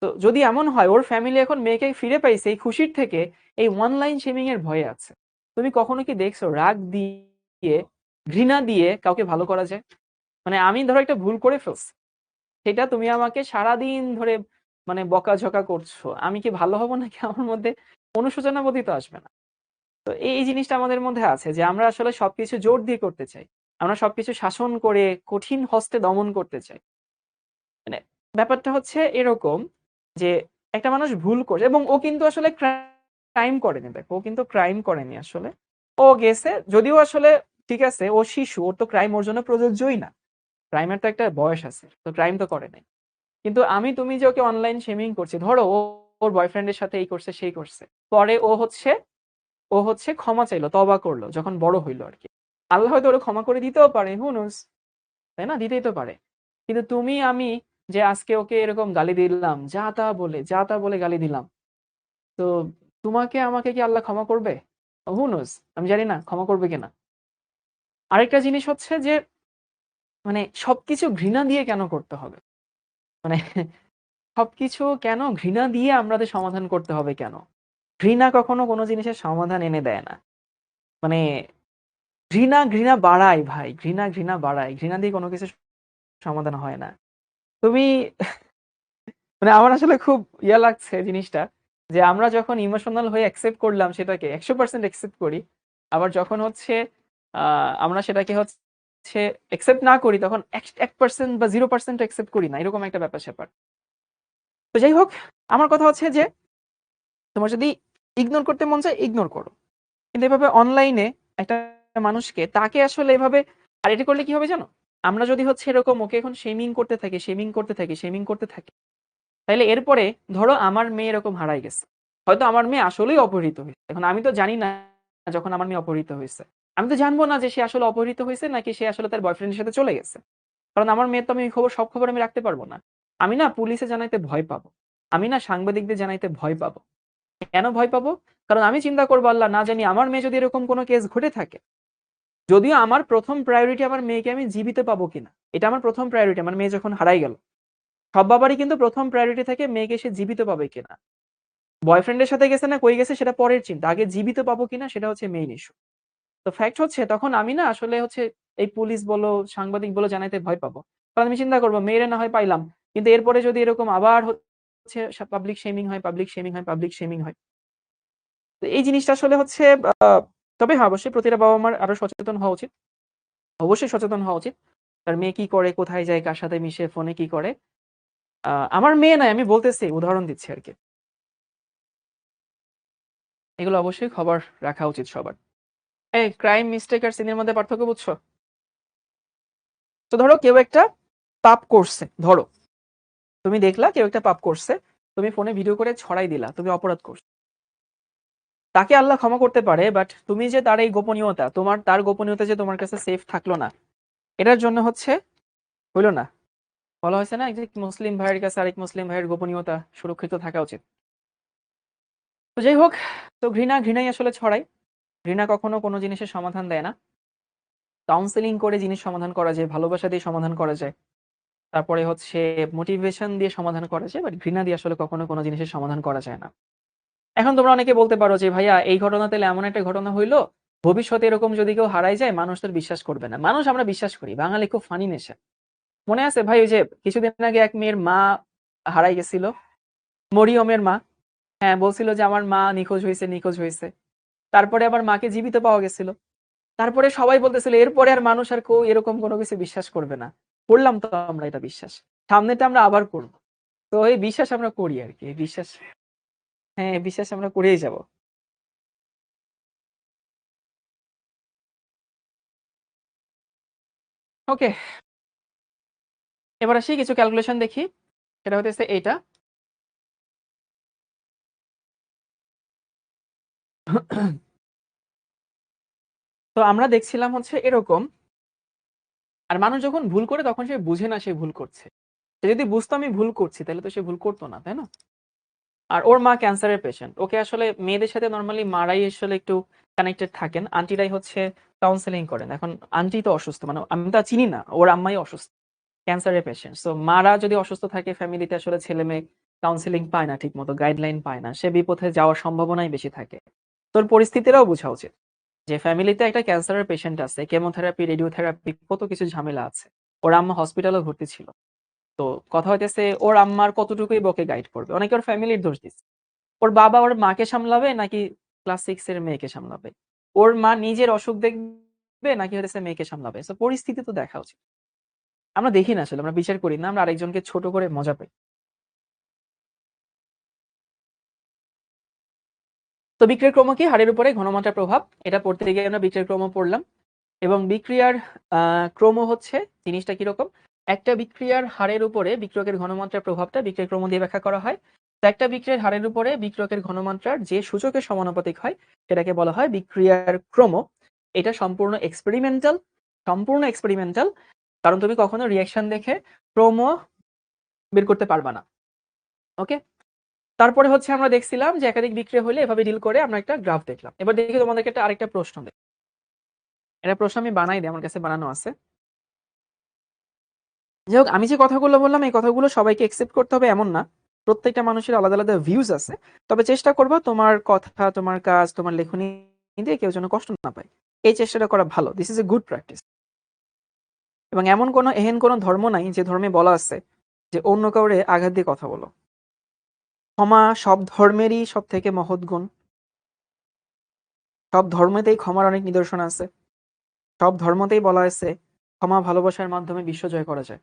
তো যদি এমন হয় ওর ফ্যামিলি এখন মেয়েকে ফিরে পাইছে এই খুশির থেকে এই অনলাইন শেমিং এর ভয়ে আছে। তুমি কখনো কি দেখছো রাগ দিয়ে ঘৃণা দিয়ে কাউকে ভালো করা যায়? মানে আমি ধরো একটা ভুল করে ফেলছি। সেটা তুমি আমাকে সারাদিন ধরে মানে বকাঝকা করছো। আমি কি ভালো হব নাকি আমার মধ্যে অনুশোচনা বোধই তো আসবে না। তো এই জিনিসটা আমাদের মধ্যে আছে যে আমরা আসলে সবকিছু জোর দিয়ে করতে চাই। আমরা সবকিছু শাসন করে কঠিন হস্তে দমন করতে চাই। মানে ব্যাপারটা হচ্ছে এরকম যে একটা মানুষ ভুল করে এবং ও কিন্তু আসলে ক্রাইম করেনি। দেখো ও কিন্তু ক্রাইম করেনি আসলে। ও গেছে যদিও আসলে ঠিক আছে ও শিশু ওর তো ক্রাইম ওর জন্য প্রযোজ্যই না। ক্রাইমের তো একটা বয়স আছে। তো ক্রাইম তো করে নাই। কিন্তু আমি তুমি যে ওকে অনলাইন শেমিং করছি ধরো ও ওর বয়ফ্রেন্ডের সাথে এই করছে সেই করছে। পরে ও হচ্ছে ক্ষমা চাইলো, তওবা করলো যখন বড় হইলো আরকি। আল্লাহ হয়তো ওরে ক্ষমা করে দিতেও পারে, who knows? তাই না? দিতেই তো পারে। কিন্তু তুমি আমি যে আজকে ওকে এরকম গালি দিলাম, যা তা বলে গালি দিলাম। তো তোমাকে আমাকে কি আল্লাহ ক্ষমা করবে? who knows? আমি জানি না ক্ষমা করবে কিনা। আরেকটা জিনিস হচ্ছে যে মানে সবকিছু ঘৃণা দিয়ে কেন করতে হবে? মানে সবকিছু কেন ঘৃণা দিয়ে আমাদের সমাধান করতে হবে কেন? ঘৃণা কখনো কোনো জিনিসের সমাধান এনে দেয় না। মানে ঘৃণা বাড়ায় ভাই। ঘৃণা বাড়ায়। ঘৃণা দিয়ে কোনো কিছুর সমাধান হয় না। তুমি মানে আমার আসলে খুব লাগছে জিনিসটা যে আমরা যখন ইমোশনাল হয়ে অ্যাকসেপ্ট করলাম সেটাকে 100% অ্যাকসেপ্ট করি। আবার যখন হচ্ছে আ আমরা সেটাকে হচ্ছে অ্যাকসেপ্ট না করি তখন 1% বা 0% অ্যাকসেপ্ট করি না। এরকম একটা ব্যাপার-স্যাপার। তো যাই হোক আমার কথা হচ্ছে যে তোমার যদি ইগনোর করতে মন চায় ইগনোর করো। কিন্তু এভাবে অনলাইনে একটা মানুষকে তাকে আসলে এভাবে আর এটা করলে কি হবে জানো? আমরা যদি হচ্ছে এরকম ওকে এখন শেমিং করতে থাকি। তাইলে এরপরে ধরো আমার মেয়ে এরকম হারায় গেছে। হয়তো আমার মেয়ে আসলেই অপহৃত হইছে। এখন আমি তো জানি না যখন আমার মেয়ে অপহৃত হইছে। আমি তো জানবো না যে সে আসলে অপহৃত হইছে নাকি সে আসলে তার বয়ফ্রেন্ডের সাথে চলে গেছে। কারণ আমার মেয়ের তো আমি সব খবর আমি রাখতে পারব না। আমি না পুলিশে জানাইতে ভয় পাবো। আমি না সাংবাদিকদের জানাইতে ভয় পাবো। কেন ভয় পাবো? কারণ আমি চিন্তা করবো আল্লাহ না জানি আমার মেয়ে যদি এরকম কোনো কেস ঘটে থাকে। যদিও আমার ১ম প্রায়োরিটি আমার মেয়েকে আমি জীবিত পাবো কিনা। এটা আমার ১ম প্রায়োরিটি আমার মেয়ে যখন হারাই গেল। সব বাবারই কিন্তু ১ম প্রায়োরিটি থাকে মেয়েকে সে জীবিত পাবে কিনা। বয়ফ্রেন্ডের সাথে গেছে না কই গেছে সেটা পরের চিন্তা। আগে জীবিত পাবো কিনা সেটা হচ্ছে মেইন ইস্যু। তো ফ্যাক্ট হচ্ছে তখন আমি না আসলে হচ্ছে এই পুলিশ বলো, সাংবাদিক বলো জানাইতে ভয় পাবো। কারণ আমি চিন্তা করব মেয়েরে না হয় পাইলাম। কিন্তু এরপরে যদি এরকম আবার হচ্ছে পাবলিক শেমিং হয়, পাবলিক শেমিং হয়, পাবলিক শেমিং হয়, তো এই জিনিসটা আসলে হচ্ছে তবে হ্যাঁ, অবশ্যই প্রতিটা বাবা মার আরো সচেতন হওয়া উচিত। অবশ্যই সচেতন হওয়া উচিত। তার মেয়ে কি করে, কোথায় যায়, কার সাথে মিশে, ফোনে কি করে। আমার মেয়ে নাই, আমি বলতেছি, উদাহরণ দিচ্ছি আরকি। এগুলো অবশ্যই খবর রাখা উচিত সবার। এই ক্রাইম, মিস্টেক আর সিনের মধ্যে পার্থক্য বুঝছো? তো ধরো কেউ একটা পাপ করছে, ধরো তুমি দেখলা কেউ একটা পাপ করছে, তুমি ফোনে ভিডিও করে ছড়াই দিলা, তুমি অপরাধ করছো। তাকে আল্লাহ ক্ষমা করতে পারে, বাট তুমি যে তার এই গোপনীয়তা, তার গোপনীয়তা যে তোমার কাছে সেফ থাকলো না, এটার জন্য হচ্ছে হইলো না। বলা হয়েছে না যে মুসলিম ভাইয়ের কাছে আরেক মুসলিম ভাইয়ের গোপনীয়তা সুরক্ষিত থাকা উচিত। তো যাই হোক, তো ঘৃণাই আসলে ছড়ায়। ঘৃণা কখনো কোনো জিনিসের সমাধান দেয় না। কাউন্সেলিং করে জিনিস সমাধান করা যায়, ভালোবাসা দিয়ে সমাধান করা যায়, তারপরে হচ্ছে মোটিভেশন দিয়ে সমাধান করা যায়, বাট ঘৃণা দিয়ে আসলে কখনো কোনো জিনিসের সমাধান করা যায় না। এখন তোমরা অনেকে বলতে পারো যে ভাইয়া এই ঘটনা তাহলে এমন একটা ঘটনা হইলো, ভবিষ্যতে এরকম যদি কেউ হারাই যায় মানুষ তার বিশ্বাস করবে না। মানুষ আমরা বিশ্বাস করি, বাঙালি খুব ফানি নেশা। মনে আছে ভাই ওই যে কিছুদিন আগে এক মেয়ের মা হারাই গেছিল, মরিয়মের মা। হ্যাঁ, বলছিল যে আমার মা নিখোঁজ হয়েছে, নিখোঁজ হয়েছে। তারপরে আবার মাকে জীবিত পাওয়া গেছিল। তারপরে সবাই বলতেছিল এরপরে আর মানুষ আর কেউ এরকম কোনো কিছু বিশ্বাস করবে না। করলাম তো আমরা এটা বিশ্বাস, সামনেটা আমরা আবার করব। তো এই বিশ্বাস আমরা করি আর কি, এই বিশ্বাস, হ্যাঁ বিশ্বাস আমরা করেই যাব। ওকে, এবার আসি কিছু ক্যালকুলেশন দেখি। সেটা হতেছে এইটা। তো আমরা দেখছিলাম হচ্ছে এরকম, আর মানুষ যখন ভুল করে তখন সে বুঝে না সে ভুল করছে। সে যদি বুঝতো আমি ভুল করছি তাহলে তো সে ভুল করতো না, তাই না? আর ওর মা ক্যান্সারের পেশেন্ট, ওকে আসলে মেয়েদের সাথে নর্মালি মারাই আসলে একটু কানেক্টেড থাকেন, আন্টিরাই হচ্ছে কাউন্সেলিং করেন। এখন আন্টি তো অসুস্থ, মানে আমি তো চিনি না, ওর আম্মাই অসুস্থ, ক্যান্সারের পেশেন্ট। সো মারা যদি অসুস্থ থাকে ফ্যামিলিতে, আসলে ছেলে মেয়ে কাউন্সেলিং পায় না, ঠিক মতো গাইডলাইন পায় না, সে বিপথে যাওয়ার সম্ভাবনাই বেশি থাকে। তোর পরিস্থিতিটাও বোঝা উচিত যে ফ্যামিলিতে একটা ক্যান্সারের পেশেন্ট আছে, কেমোথেরাপি, রেডিওথেরাপি, কত কিছু ঝামেলা আছে। ওর আম্মা হসপিটালে ভর্তি ছিল। তো কথা হইতেছে ওর আম্মার কতটুকুই বকে গাইড করবে, অনেকে ওর ফ্যামিলির দোষ দিচ্ছে। ওর বাবা ওর মাকে সামলাবে নাকি ক্লাস 6 এর মেয়েকে সামলাবে? ওর মা নিজের অসুখ দেখবে নাকি হচ্ছে মেয়েকে সামলাবে? সো পরিস্থিতি তো দেখা উচিত। আমরা দেখি না আসলে, আমরা বিচার করি না, আমরা আরেকজনকে ছোট করে মজা পাই। তো বিক্রিয়ার ক্রম কি? হারের উপরে ঘনমাত্রার প্রভাব। এটা পড়তে গিয়ে আমরা বিক্রিয়ার ক্রম পড়লাম। এবং বিক্রিয়ার ক্রম হচ্ছে জিনিসটা কিরকম? একটা বিক্রিয়ার হারের উপরে বিক্রিয়কের ঘনমাত্রার প্রভাবটা বিক্রিয়ার ক্রম দিয়ে ব্যাখ্যা করা হয়। তো একটা বিক্রিয়ার হারের উপরে বিক্রিয়কের ঘনমাত্রার যে সূচকের সমানুপাতিক হয় সেটাকে বলা হয় বিক্রিয়ার ক্রম। এটা সম্পূর্ণ এক্সপেরিমেন্টাল, কারণ তুমি কখনো রিঅ্যাকশন দেখে ক্রম বের করতে পারবা না। ওকে, তারপরে হচ্ছে আমরা দেখছিলাম যে একাধিক বিক্রিয়া হলে এভাবে ডিল করে আমরা একটা গ্রাফ দেখলাম। এবার দেখি তোমাদেরকে আরেকটা প্রশ্ন দেই। এটা প্রশ্ন আমি বানাই দিই, আমার কাছে বানানো আছে। যাই হোক, আমি যে কথাগুলো বললাম এই কথাগুলো সবাইকে একসেপ্ট করতে হবে এমন না। প্রত্যেকটা মানুষের আলাদা আলাদা ভিউজ আছে। তবে চেষ্টা করবো তোমার কথা, তোমার কাজ, তোমার লেখনী দিয়ে কেউ যেন কষ্ট না পায়, এই চেষ্টাটা করা ভালো। This is a good practice. এবং এহেন কোনো ধর্ম নাই যে ধর্মে বলা আছে যে অন্য কাউরে আঘাত দিয়ে কথা বলো। ক্ষমা সব ধর্মেরই সব থেকে মহৎ গুণ। সব ধর্মেতেই ক্ষমার অনেক নিদর্শন আছে। সব ধর্মতেই বলা আছে ক্ষমা ভালোবাসার মাধ্যমে বিশ্ব জয় করা যায়।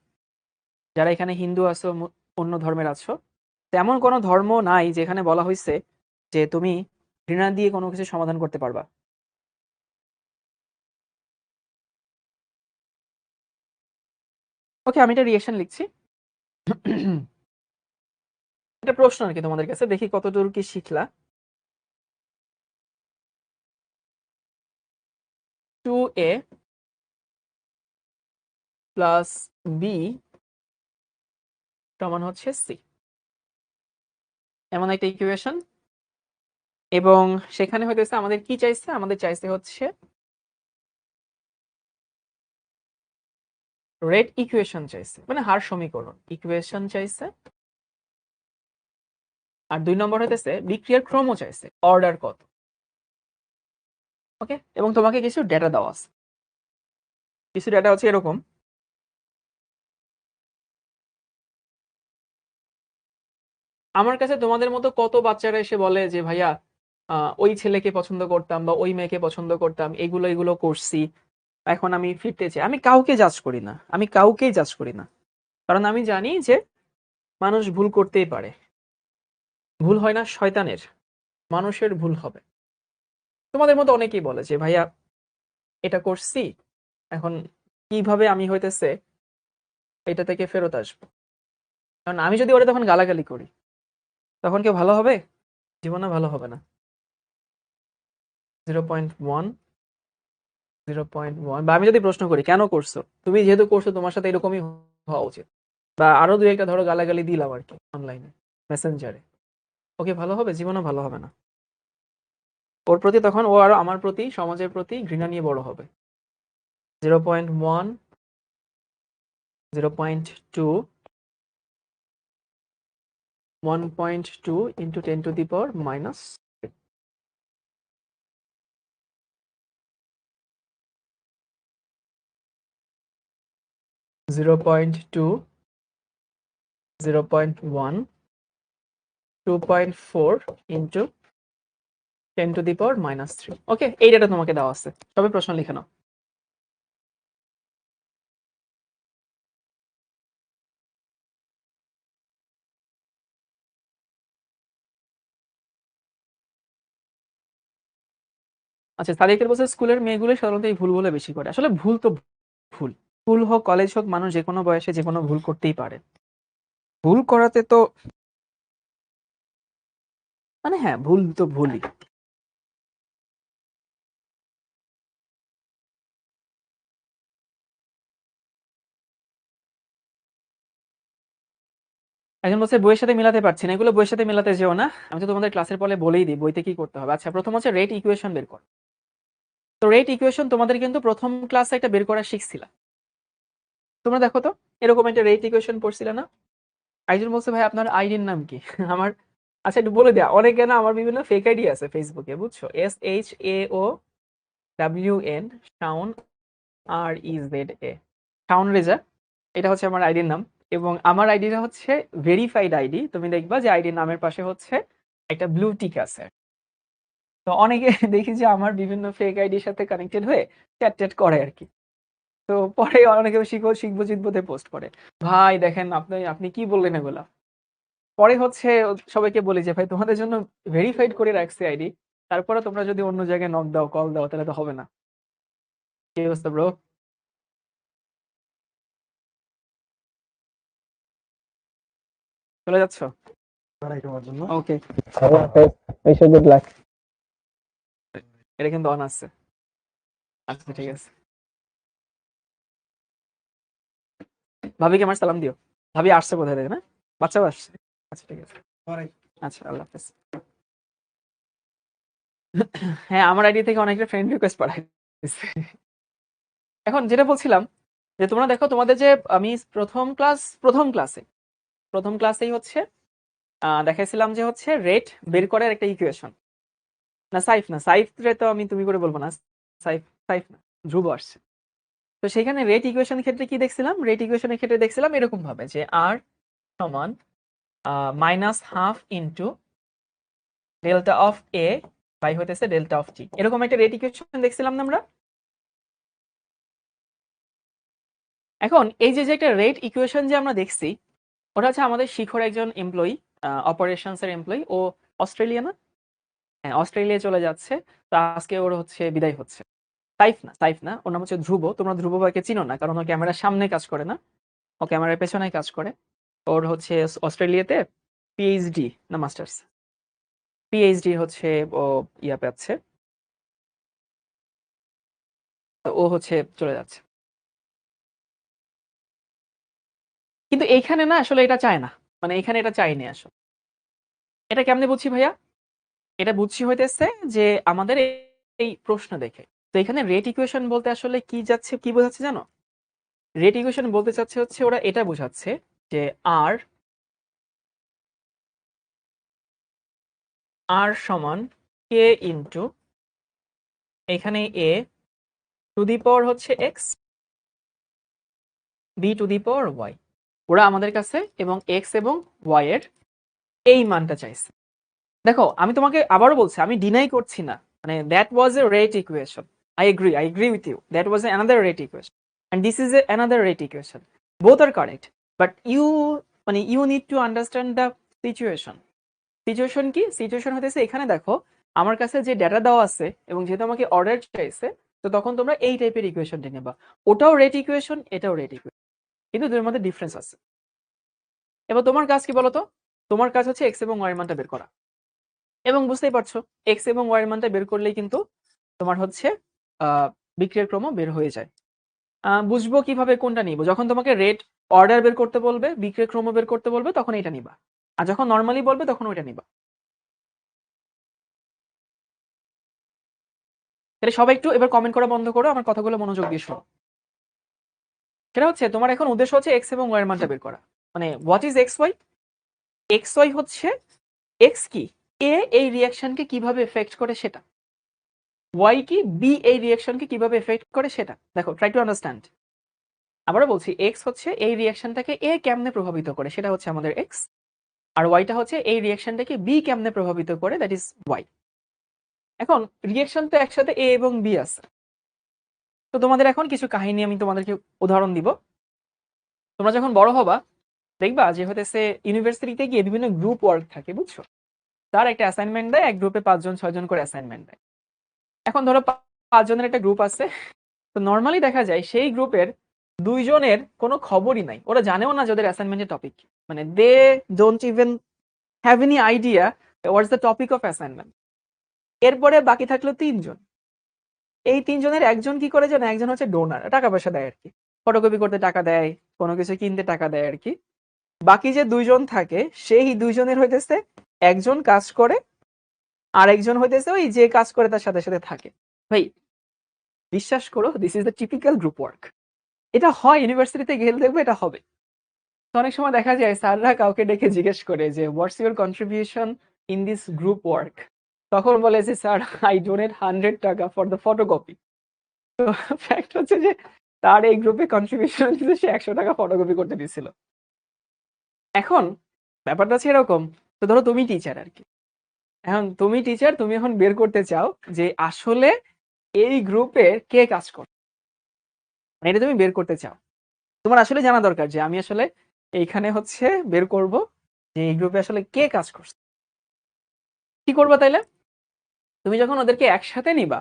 যারা এখানে হিন্দু আছো, অন্য ধর্মের আছো, তেমন কোনো ধর্ম নাই যেখানে বলা হয়েছে যে তুমি ঘৃণা দিয়ে কোনো কিছু সমাধান করতে পারবা। ওকে, আমি এটা রিয়েকশন লিখছি। এটা প্রশ্ন আর কি তোমাদের কাছে, দেখি কতদূর কি শিখলা। 2a প্লাস বি সমান হচ্ছে সি, এমন একটা ইকুয়েশন। এবং সেখানে হইতেছে আমাদের কি চাইছে? আমাদের চাইছে হচ্ছে রেট ইকুয়েশন চাইছে, মানে হার সমীকরণ ইকুয়েশন চাইছে। আর 2 নম্বর হইতেছে বিক্রিয়ার ক্রম চাইছে, অর্ডার কত। ওকে, এবং তোমাকে কিছু ডেটা দেওয়া আছে। কিছু ডেটা হচ্ছে এরকম। আমার কাছে তোমাদের মতো কত বাচ্চারা এসে বলে যে ভাইয়া ওই ছেলেকে পছন্দ করতাম বা ওই মেয়েকে পছন্দ করতাম, এগুলো এগুলো করছি, এখন আমি ফিরতে চাই। আমি কাউকে জাজ করি না, আমি কাউকেই জাজ করি না, কারণ আমি জানি যে মানুষ ভুল করতেই পারে। ভুল হয় না শয়তানের, মানুষের ভুল হবে। তোমাদের মতো অনেকেই বলে যে ভাইয়া এটা করছি, এখন কিভাবে আমি হইতেছে এটা থেকে ফেরত আসবো। কারণ আমি যদি ওরে তখন গালাগালি করি, তখন কেউ ভালো হবে? জীবনে ভালো হবে না। 0.1, 0.1, বা আমি যদি প্রশ্ন করি কেন করছো, তুমি যেহেতু করছো তোমার সাথে এরকমই হওয়া উচিত, বা আরো দুই একটা ধরো গালাগালি দিলাম আর কি অনলাইনে, মেসেঞ্জারে, ওকে ভালো হবে? জীবনে ভালো হবে না। ওর প্রতি তখন ও আরো আমার প্রতি, সমাজের প্রতি ঘৃণা নিয়ে বড় হবে। 0.1, 0.2, 1.2 into 10 to the power minus 0.2, 0.1, 2.4 into 10 to the power minus 3। ওকে, এই ডেটা তোমাকে দেওয়া আছে, সবে প্রশ্ন লিখে নাও। আচ্ছা, সাদিকের বলছে স্কুলের মেয়েগুলো সাধারণত এই ভুলগুলো বেশি করে। আসলে ভুল তো ভুল, স্কুল হোক কলেজ হোক, মানুষ যে কোনো বয়সে যে কোনো ভুল করতেই পারে। ভুল করাতে তো মানে হ্যাঁ, ভুল তো ভুলই। একজন বলছে বইয়ের সাথে মিলাতে পারছি না, এগুলো বইয়ের সাথে মিলাতে যেও না, আমি তো তোমাদের ক্লাসের পরে বলেই দিই বইতে কি করতে হবে। আচ্ছা, প্রথম হচ্ছে রেট ইকুয়েশন বের কর। তো রেট ইকুয়েশন তোমাদের কিন্তু প্রথম ক্লাসে একটা বের করা শিখছিলা। তোমরা দেখো তো, এরকম একটা রেট ইকুয়েশন পড়ছিলে না? একজন বলছে ভাই আপনার আইডির নাম কি? আমার, আচ্ছা একটু বলে দেয়া, অনেকে না আমার বিভিন্ন ফেক আইডি আছে ফেসবুকে, বুঝছো? SHAOWN, শাওন, REZA, শাওন রেজা, এটা হচ্ছে আমার আইডির নাম। এবং আমার আইডিটা হচ্ছে ভেরিফাইড আইডি, তুমি দেখবা যে আইডির নামের পাশে হচ্ছে একটা ব্লু টিক আছে। তো অনেকে দেখি যে আমার বিভিন্ন ফেক আইডির সাথে কানেক্টেড হয়ে চ্যাট ট্যাট করে আর কি। তো পরে অনেকে শিখবো শিখবো জিতবোতে পোস্ট করে, ভাই দেখেন আপনি আপনি কি বললেন এগুলা। পরে হচ্ছে সবাইকে বলি যে ভাই তোমাদের জন্য ভেরিফাইড করে রাখছি আইডি, তারপরে তোমরা যদি অন্য জায়গায় নক দাও, কল দাও, তাহলে তো হবে না। কি অবস্থা ব্রো? চলে যাচ্ছ? ওকে, এইসব গুড লাক। এটা কিন্তু অন আছে। আচ্ছা ঠিক আছে, ভাবিকে আমার সালাম দিও। ভাবি আসছে কোথায় থেকে না, বাচ্চাও আসছে। আচ্ছা ঠিক আছে, আচ্ছা আল্লাহ হাফেজ। হ্যাঁ, আমার আইডি থেকে অনেকটা ফ্রেন্ড রিকোয়েস্ট পাঠাই দিছে। এখন যেটা বলছিলাম, যে তোমরা দেখো তোমাদের যে আমি প্রথম ক্লাসেই হচ্ছে দেখাইছিলাম যে হচ্ছে রেট বের করার একটা ইকুয়েশন। না সাইফ না, সাইফ রে তো আমি তুমি করে বলবো না। সাইফ, সাইফ না, ধ্রুব আসছে। তো সেখানে রেট ইকুয়েশনের ক্ষেত্রে কি দেখছিলাম, রেট ইকুয়েশনের ক্ষেত্রে দেখছিলাম এরকম ভাবে যে আর সমান -½ into delta of A by হইতেছে ডেল্টা অফ টি, এরকম একটা রেট ইকুয়েশন দেখছিলাম না আমরা। এখন এই যে যে একটা রেট ইকুয়েশন যে আমরা দেখছি, ওটা হচ্ছে আমাদের শিখর একজন এমপ্লয়ি, অপারেশনস এর এমপ্লয়ি, ও অস্ট্রেলিয়া না, হ্যাঁ অস্ট্রেলিয়া চলে যাচ্ছে। তো আজকে ওর হচ্ছে বিদায় হচ্ছে। সাইফ না, সাইফ না, ওর নাম হচ্ছে ধ্রুব। তোমরা ধ্রুব ভাইকে চিনো না, কারণ ও ক্যামেরার সামনে কাজ করে না, ও ক্যামেরার পেছনে কাজ করে। ওর হচ্ছে অস্ট্রেলিয়াতে পিএইচডি না মাস্টার্স, পিএইচডি হচ্ছে ও ইয়া পাচ্ছে। তো ও হচ্ছে চলে যাচ্ছে। কিন্তু এইখানে না আসলে এটা চায় না, মানে এখানে এটা চাইনি আসলে। এটা কেমনে বুঝছি ভাইয়া? এটা বুঝছি হইতেছে যে আমাদের এই প্রশ্ন দেখে। তো এখানে রেট ইকুয়েশন বলতে আসলে কি যাচ্ছে, কি বোঝাচ্ছে জানো? রেট ইকুয়েশন বলতে চাচ্ছে হচ্ছে ওরা এটা বোঝাচ্ছে যে আর আর সমান কে ইন্টু এখানে এ টু দি পাওয়ার হচ্ছে X, B to the power Y. ওরা আমাদের কাছে এবং এক্স এবং ওয়াই এর এই মানটা চাইছে। দেখো আমি তোমাকে আবারও বলছি, আমি ডিনাই করছি না, মানে that was a rate equation. I agree with you, that was another rate equation and this is another rate equation, both are correct. But you need to understand the situation. Situation কি? Situation হতেছে এখানে দেখো আমার কাছে যে data দেওয়া আছে এবং যেহেতু আমাকে অর্ডার চাইছে, তো তখন তোমরা এই টাইপের ইকুয়েশনটা নেবা। ওটাও রেট ইকুয়েশন, এটাও রেট ইকুয়েশন, কিন্তু দুটোর মধ্যে ডিফারেন্স আছে। এবার তোমার কাজ কি বলতো? তোমার কাজ হচ্ছে এক্স এবং ওয়াই এর মানটা বের করা, এবং বুঝতেই পারছো এক্স এবং ওয়াই এর মানটা বের করলেই কিন্তু তোমার হচ্ছে বিক্রিয়ার ক্রম বের হয়ে যায়। বুঝবো কিভাবে কোনটা নিব? যখন তোমাকে রেট অর্ডার বের করতে বলবে, বিক্রিয়ার ক্রম বের করতে বলবে, তখন এটা নিবা, আর যখন নর্মালি বলবে তখন ওইটা নিবা। তাহলে সবাই একটু এবার কমেন্ট করা বন্ধ করো, আমার কথাগুলো মনোযোগ দিয়ে শোনো। সেটা হচ্ছে তোমার এখন উদ্দেশ্য হচ্ছে এক্স এবং ওয়াই এর মানটা বের করা, মানে what is X Y? X Y হচ্ছে এক্স কি এ এই রিয়াকশনকে কিভাবে এফেক্ট করে সেটা, ওয়াই কি বি এই রিয়াকশনকে কিভাবে এফেক্ট করে সেটা। দেখো ট্রাই টু আন্ডারস্ট্যান্ড। আবারও বলছি, এক্স হচ্ছে এই রিয়াকশনটাকে এ কেমনে প্রভাবিত করে সেটা হচ্ছে আমাদের এক্স, আর ওয়াইটা হচ্ছে এই রিয়াকশনটাকে বি কেমনে প্রভাবিত করে, দ্যাট ইজ ওয়াই। এখন রিয়াকশন তো একসাথে এ এবং বি আছে, তো তোমাদের এখন কিছু কাহিনী আমি তোমাদেরকে উদাহরণ দিব। তোমরা যখন বড় হবা দেখবা যে হতেছে ইউনিভার্সিটিতে গিয়ে বিভিন্ন গ্রুপ ওয়ার্ক থাকে, বুঝছো? তার একটা অ্যাসাইনমেন্ট দেয়, এক গ্রুপে 5 জন 6 জন করে অ্যাসাইনমেন্ট দেয়। এখন ধরো 5 জনের একটা গ্রুপ আছে, তো নর্মালি দেখা যায় সেই গ্রুপের 2 জনের কোনো খবরই নাই, ওরা জানেও না যে ওদের অ্যাসাইনমেন্টের টপিক, মানে they don't even have any idea what's the topic of assignment. এরপরে বাকি থাকলো 3 জন। এই 3 জনের একজন কি করে জানো? একজন হচ্ছে ডোনার, টাকা পয়সা দেয় আর কি, ফটোকপি করতে টাকা দেয়, কোনো কিছু কিনতে টাকা দেয় আর কি। বাকি যে 2 জন থাকে, সেই 2 জনের হইতেছে একজন কাজ করে, আর একজন হইতেছে ওই যে কাজ করে তার সাথে সাথে থাকে। ভাই বিশ্বাস করো, this is the typical group work. এটা হয় ইউনিভার্সিটিতে গেলে দেখবে এটা হবে। তো অনেক সময় দেখা যায় স্যাররা কাউকে ডেকে জিজ্ঞেস করে যে what's your contribution in this group work, তখন বলে যে স্যার আই ডোনেট 100 টাকা ফর দ্য ফটোকপি। তো ফ্যাক্ট হচ্ছে যে তার এই গ্রুপে কন্ট্রিবিউশন দিতে সে 100 টাকা ফটোকপি করতে দিছিল। এখন ব্যাপারটা হচ্ছে এরকম, তো ধরো তুমি টিচার আর কি, এখন তুমি টিচার, তুমি এখন বের করতে চাও যে আসলে এই গ্রুপে কে কাজ করে, মানে এটা তুমি বের করতে চাও। তোমার আসলে জানা দরকার যে আমি আসলে এইখানে হচ্ছে বের করব যে এই গ্রুপে আসলে কে কাজ করছে। কি করবা তাইলে? তুমি যখন ওদেরকে একসাথে নিবা,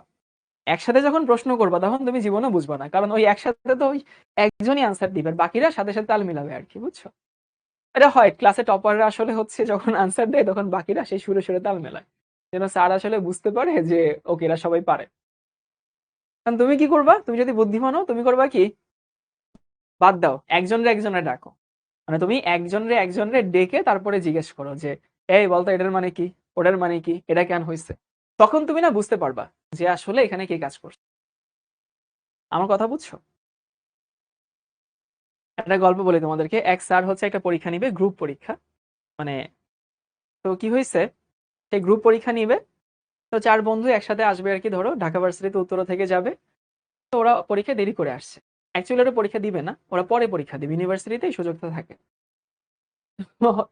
একসাথে যখন প্রশ্ন করবা, তখন তুমি জীবনে বুঝবা না, কারণ ওই একসাথে তো ওই একজনই আনসার দিবে, আর বাকিরা সাথে সাথে তাল মিলাবে আর কি, বুঝছো? এটা হয় ক্লাসে টপাররা আসলে হচ্ছে যখন আনসার দেয় তখন বাকিরা সেই সুরে সুরে তাল মেলায়, যেন স্যার আসলে বুঝতে পারে যে ওকে এরা সবাই পারে। কারণ তুমি কি করবা? তুমি যদি বুদ্ধিমান হও তুমি করবা কি, বাদ দাও, একজনরে ডাকো, মানে তুমি একজনরে ডেকে তারপরে জিজ্ঞেস করো যে এই বলতো এটার মানে কি, ওটার মানে কি, এটা কেন হয়েছে। তখন তুমি না বুঝতে পারবা যে আসলে এখানে কে কাজ করছে। আমার কথা বুঝছো? একটা গল্প বলি তোমাদেরকে। এক স্যার হচ্ছে একটা পরীক্ষা নিবে, গ্রুপ পরীক্ষা, মানে তো কি হয়েছে, সে গ্রুপ পরীক্ষা নিবে, তো 4 বন্ধু একসাথে আসবে আর কি, ধরো ঢাকা ভার্সিটিতে উত্তরা থেকে যাবে। তো ওরা পরীক্ষা দেরি করে আসছে, অ্যাকচুয়ালি ওরা পরীক্ষা দিবে না, ওরা পরে পরীক্ষা দিবে, ইউনিভার্সিটিতে এই সুযোগটা থাকে।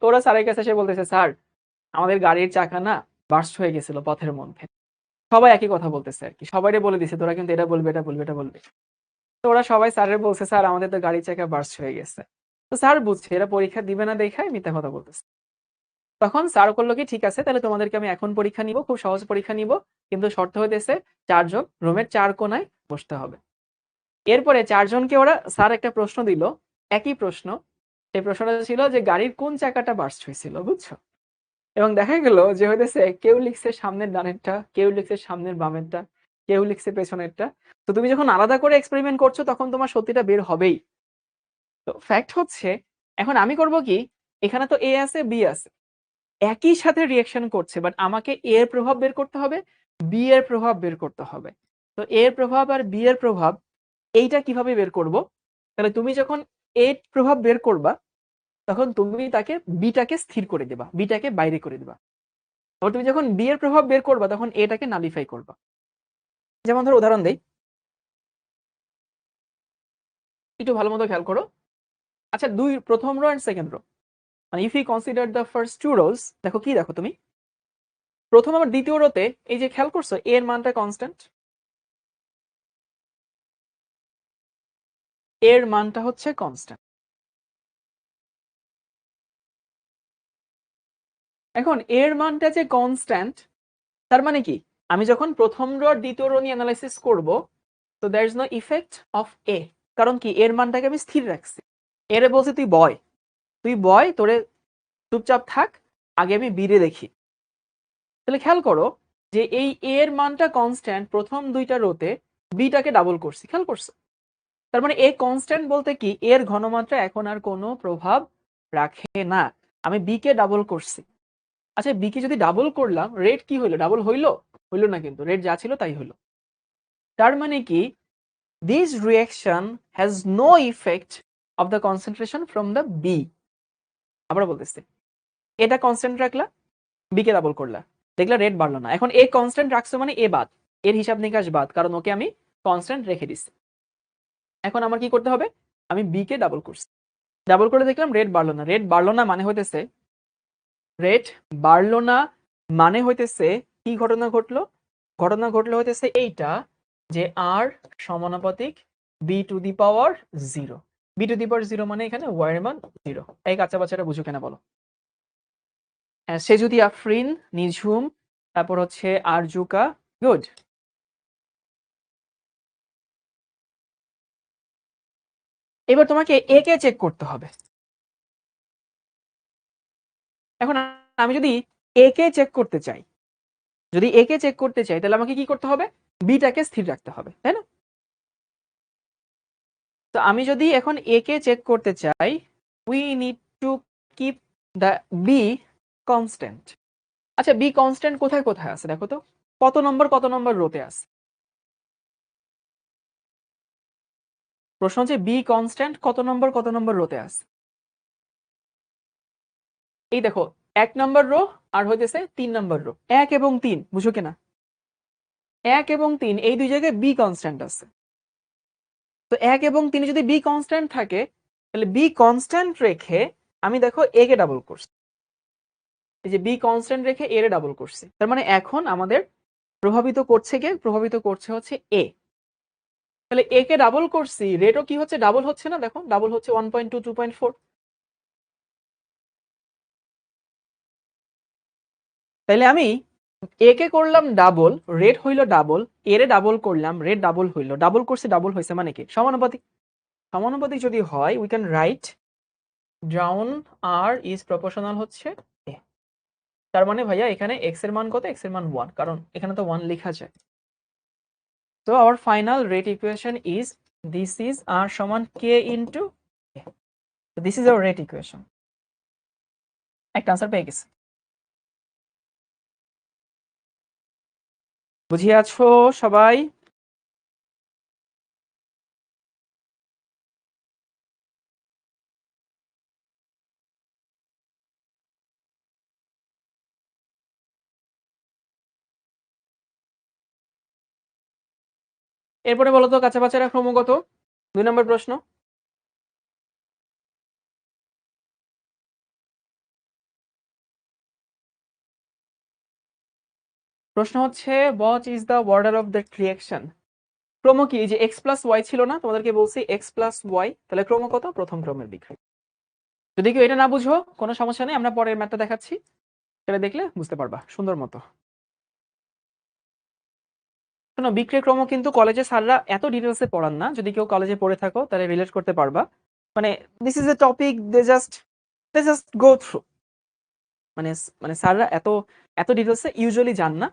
তো ওরা স্যারের কাছে এসে বলতেছে স্যার আমাদের গাড়ির চাকা না বার্স্ট হয়ে গেছিল পথের মধ্যে। সবাই একই কথা বলতেছে আর কি, সবাইরে বলে দিছে তোরা কিন্তু এটা বলবে এটা বলবে এটা বলবে। তো ওরা সবাই স্যারের বলছে স্যার আমাদের তো গাড়ির চাকা বার্স্ট হয়ে গেছে। তো স্যার বুঝছে এরা পরীক্ষা দিবে না দেখায় মিথ্যা কথা বলতেছে। তখন স্যার করলো কি, ঠিক আছে তাহলে তোমাদেরকে আমি এখন পরীক্ষা নিব, খুব সহজ পরীক্ষা নিব, কিন্তু শর্ত হইতেছে 4 জন রুমের 4 কোনায় বসতে হবে। এরপরে 4 জনকে ওরা স্যার একটা প্রশ্ন দিল, একই প্রশ্ন। সেই প্রশ্নটা ছিল যে গাড়ির কোন চাকাটা বার্স্ট হয়েছিল, বুঝছো? এবং দেখা গেল যে হইতেছে কেউ লিখছে সামনের ডানেরটা, কেউ লিখছে সামনের বামেরটা, কেউ লিখছে পেছনেরটা। তো তুমি যখন আলাদা করে এক্সপেরিমেন্ট করছো তখন তোমার সত্যিটা বের হবেই। তো ফ্যাক্ট হচ্ছে, এখন আমি করব কি, এখানে তো এ আছে বি আছে, একই সাথে রিঅ্যাকশন করছে, বাট আমাকে এ এর প্রভাব বের করতে হবে, বি এর প্রভাব বের করতে হবে। তো এ এর প্রভাব আর বি এর প্রভাব এইটা কিভাবে বের করব? তাহলে তুমি যখন এ এর প্রভাব বের করবা, তখন তুমি তাকে বিটাকে স্থির করে দিবা, বিটাকে বাইরে করে দিবা। আবার তুমি যখন বি এর প্রভাব বের করবা তখন এটাকে নালিফাই করবা। যেমন ধরো উদাহরণ দেই, একটু ভালো মতো খেয়াল করো। আচ্ছা, প্রথম রো এন্ড সেকেন্ড রো, মানে if you consider the first two rows, দেখো কি দেখো তুমি প্রথম আবার দ্বিতীয় রোতে এই যে খেয়াল করছো এ এর মানটা কনস্ট্যান্ট, এর মানটা হচ্ছে কনস্ট্যান্ট। এখন এর মানটা যে কনস্ট্যান্ট তার মানে কি, আমি যখন প্রথম রো আর দ্বিতীয় রো নিয়ে অ্যানালাইসিস করব, তো there is no effect of A, কারণ কি এর মানটাকে আমি স্থির রাখছি। এরে বলছি তুই বয় তোরে চুপচাপ থাক, আগে আমি বি রে দেখি। তাহলে খেয়াল করো যে এই এ এর মানটা কনস্ট্যান্ট প্রথম দুইটা রোতে, বিটাকে ডাবল করছি, খেয়াল করছো? তার মানে এ কনস্ট্যান্ট বলতে কি এর ঘনমাত্রা এখন আর কোনো প্রভাব রাখে না, আমি বি কে ডাবল করছি। আচ্ছা বি কে যদি ডাবল করলাম রেট কি হইলো, ডাবল হইলো? হইলো না, কিন্তু রেট যা ছিল তাই হইলো। তার মানে কি this reaction has no effect of the concentration from the B। আবার বলতেছি, এটা কনস্ট্যান্ট রাখলা, বি কে ডাবল করলা, দেখলা রেট বাড়লো না। এখন এ কনস্ট্যান্ট রাখছো মানে এ বাদ, এর হিসাব নিকাশ বাদ, কারণ ওকে আমি কনস্ট্যান্ট রেখে দিচ্ছি। এখন আমার কি করতে হবে, আমি বি কে ডাবল করছি, ডাবল করে দেখলাম রেট বাড়লো না। রেট বাড়লো না মানে হইতেছে, রেট বাড়লো না মানে হইতেছে কি ঘটনা ঘটলো? ঘটনা ঘটলো হইতেছে এইটা যে আর সমানুপাতিক B to the power zero. B to the power zero মানে এখানে ওয়াই এর মান জিরো। এই কাঁচা বাচ্চাটা বুঝো কেনা বলো? সে যদি আফরিন, নিঝুম, তারপর হচ্ছে আরজুকা, গুড। এবার তোমাকে এ কে চেক করতে হবে। এখন আমি যদি এ কে চেক করতে চাই, যদি এ কে চেক করতে চাই তাহলে আমাকে কি করতে হবে, বিটাকে স্থির রাখতে হবে, তাই না? তো আমি যদি এখন এ কে চেক করতে চাই, we need to keep the B constant. আচ্ছা বি কনস্ট্যান্ট কোথায় কোথায় আছে দেখো তো, কত নম্বর রোতে আছে? প্রশ্ন হচ্ছে বি কনস্ট্যান্ট কত নম্বর রোতে আছে? এই দেখো 1 নম্বর রো আর হইতেছে 3 নম্বর রো, 1 এবং 3, বুঝো কিনা? 1 এবং 3 এই দুই জায়গায় বি কনস্ট্যান্ট আছে। তো 1 এবং 3 যদি বি কনস্ট্যান্ট থাকে, তাহলে বি কনস্ট্যান্ট রেখে আমি দেখো এ কে ডাবল করছি, এই যে বি কনস্ট্যান্ট রেখে এ রে ডাবল করছি। তার মানে এখন আমাদের প্রভাবিত করছে কে, প্রভাবিত করছে হচ্ছে এ। তাহলে এ কে ডাবল করছি, রেটও কি হচ্ছে, ডাবল হচ্ছে না, দেখো ডাবল হচ্ছে 1.2 2.4। তাইলে আমি এ কে করলাম ডাবল, রেট হইলো ডাবল, এ রে ডাবল করলাম, রেট ডাবল হইলো, ডাবল করছি ডাবল হয়েছে মানে কি সমানুপাতিক। সমানুপাতিক যদি হয় we can write down R is proportional হচ্ছে এ। তার মানে ভাইয়া এখানে এক্স এর মান কত, এক্স এর মান 1, কারণ এখানে তো 1 লেখা যায়। তো our final rate equation is this is R সমান k into A. This is our rate equation. একটা আনসার পেয়ে গেছে। বুঝিয়ে আছো সবাই? এরপরে বলো তো কাঁচা বাচ্চারা ক্রমাগত 2 নম্বর প্রশ্ন। প্রশ্ন হচ্ছে what is the order of that reaction. ক্রম কি, এই যে এক্স প্লাস ওয়াই ছিল না, তোমাদেরকে বলছি এক্স প্লাস ওয়াই, তাহলে ক্রম কত, প্রথম ক্রমের বিক্রিয়া। যদি কেউ এটা না বুঝো কোনো সমস্যা নেই, আমরা পরের ম্যাথটা দেখাচ্ছি, সেটা দেখলে বুঝতে পারবা সুন্দর মতো। শোনো বিক্রিয়া ক্রম কিন্তু কলেজে স্যাররা এত ডিটেলসে পড়ান না, যদি কেউ কলেজে পড়ে থাকো তাহলে রিলেট করতে পারবা। মানে this is a topic they just go through, মানে মানে স্যাররা এত এত ডিটেলসে ইউজুয়ালি যান না।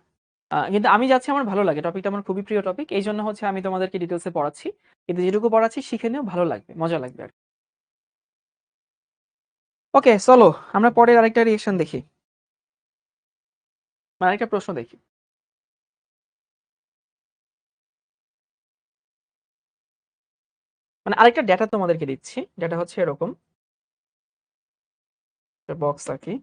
কিন্তু আমি যাচ্ছি, আমার ভালো লাগে, টপিকটা আমার খুবই প্রিয় টপিক, এই জন্য হচ্ছে আমি তোমাদেরকে ডিটেলসে পড়াচ্ছি। কিন্তু যেটুকু পড়াচ্ছি শিখে নিও, ভালো লাগবে, মজা লাগবে আর। ওকে চলো আমরা পরের আরেকটা রিয়েকশন দেখি, মানে আরেকটা প্রশ্ন দেখি। মানে আরেকটা ডেটা তোমাদেরকে দিচ্ছি, ডেটা হচ্ছে এরকম, বক্স আঁকি।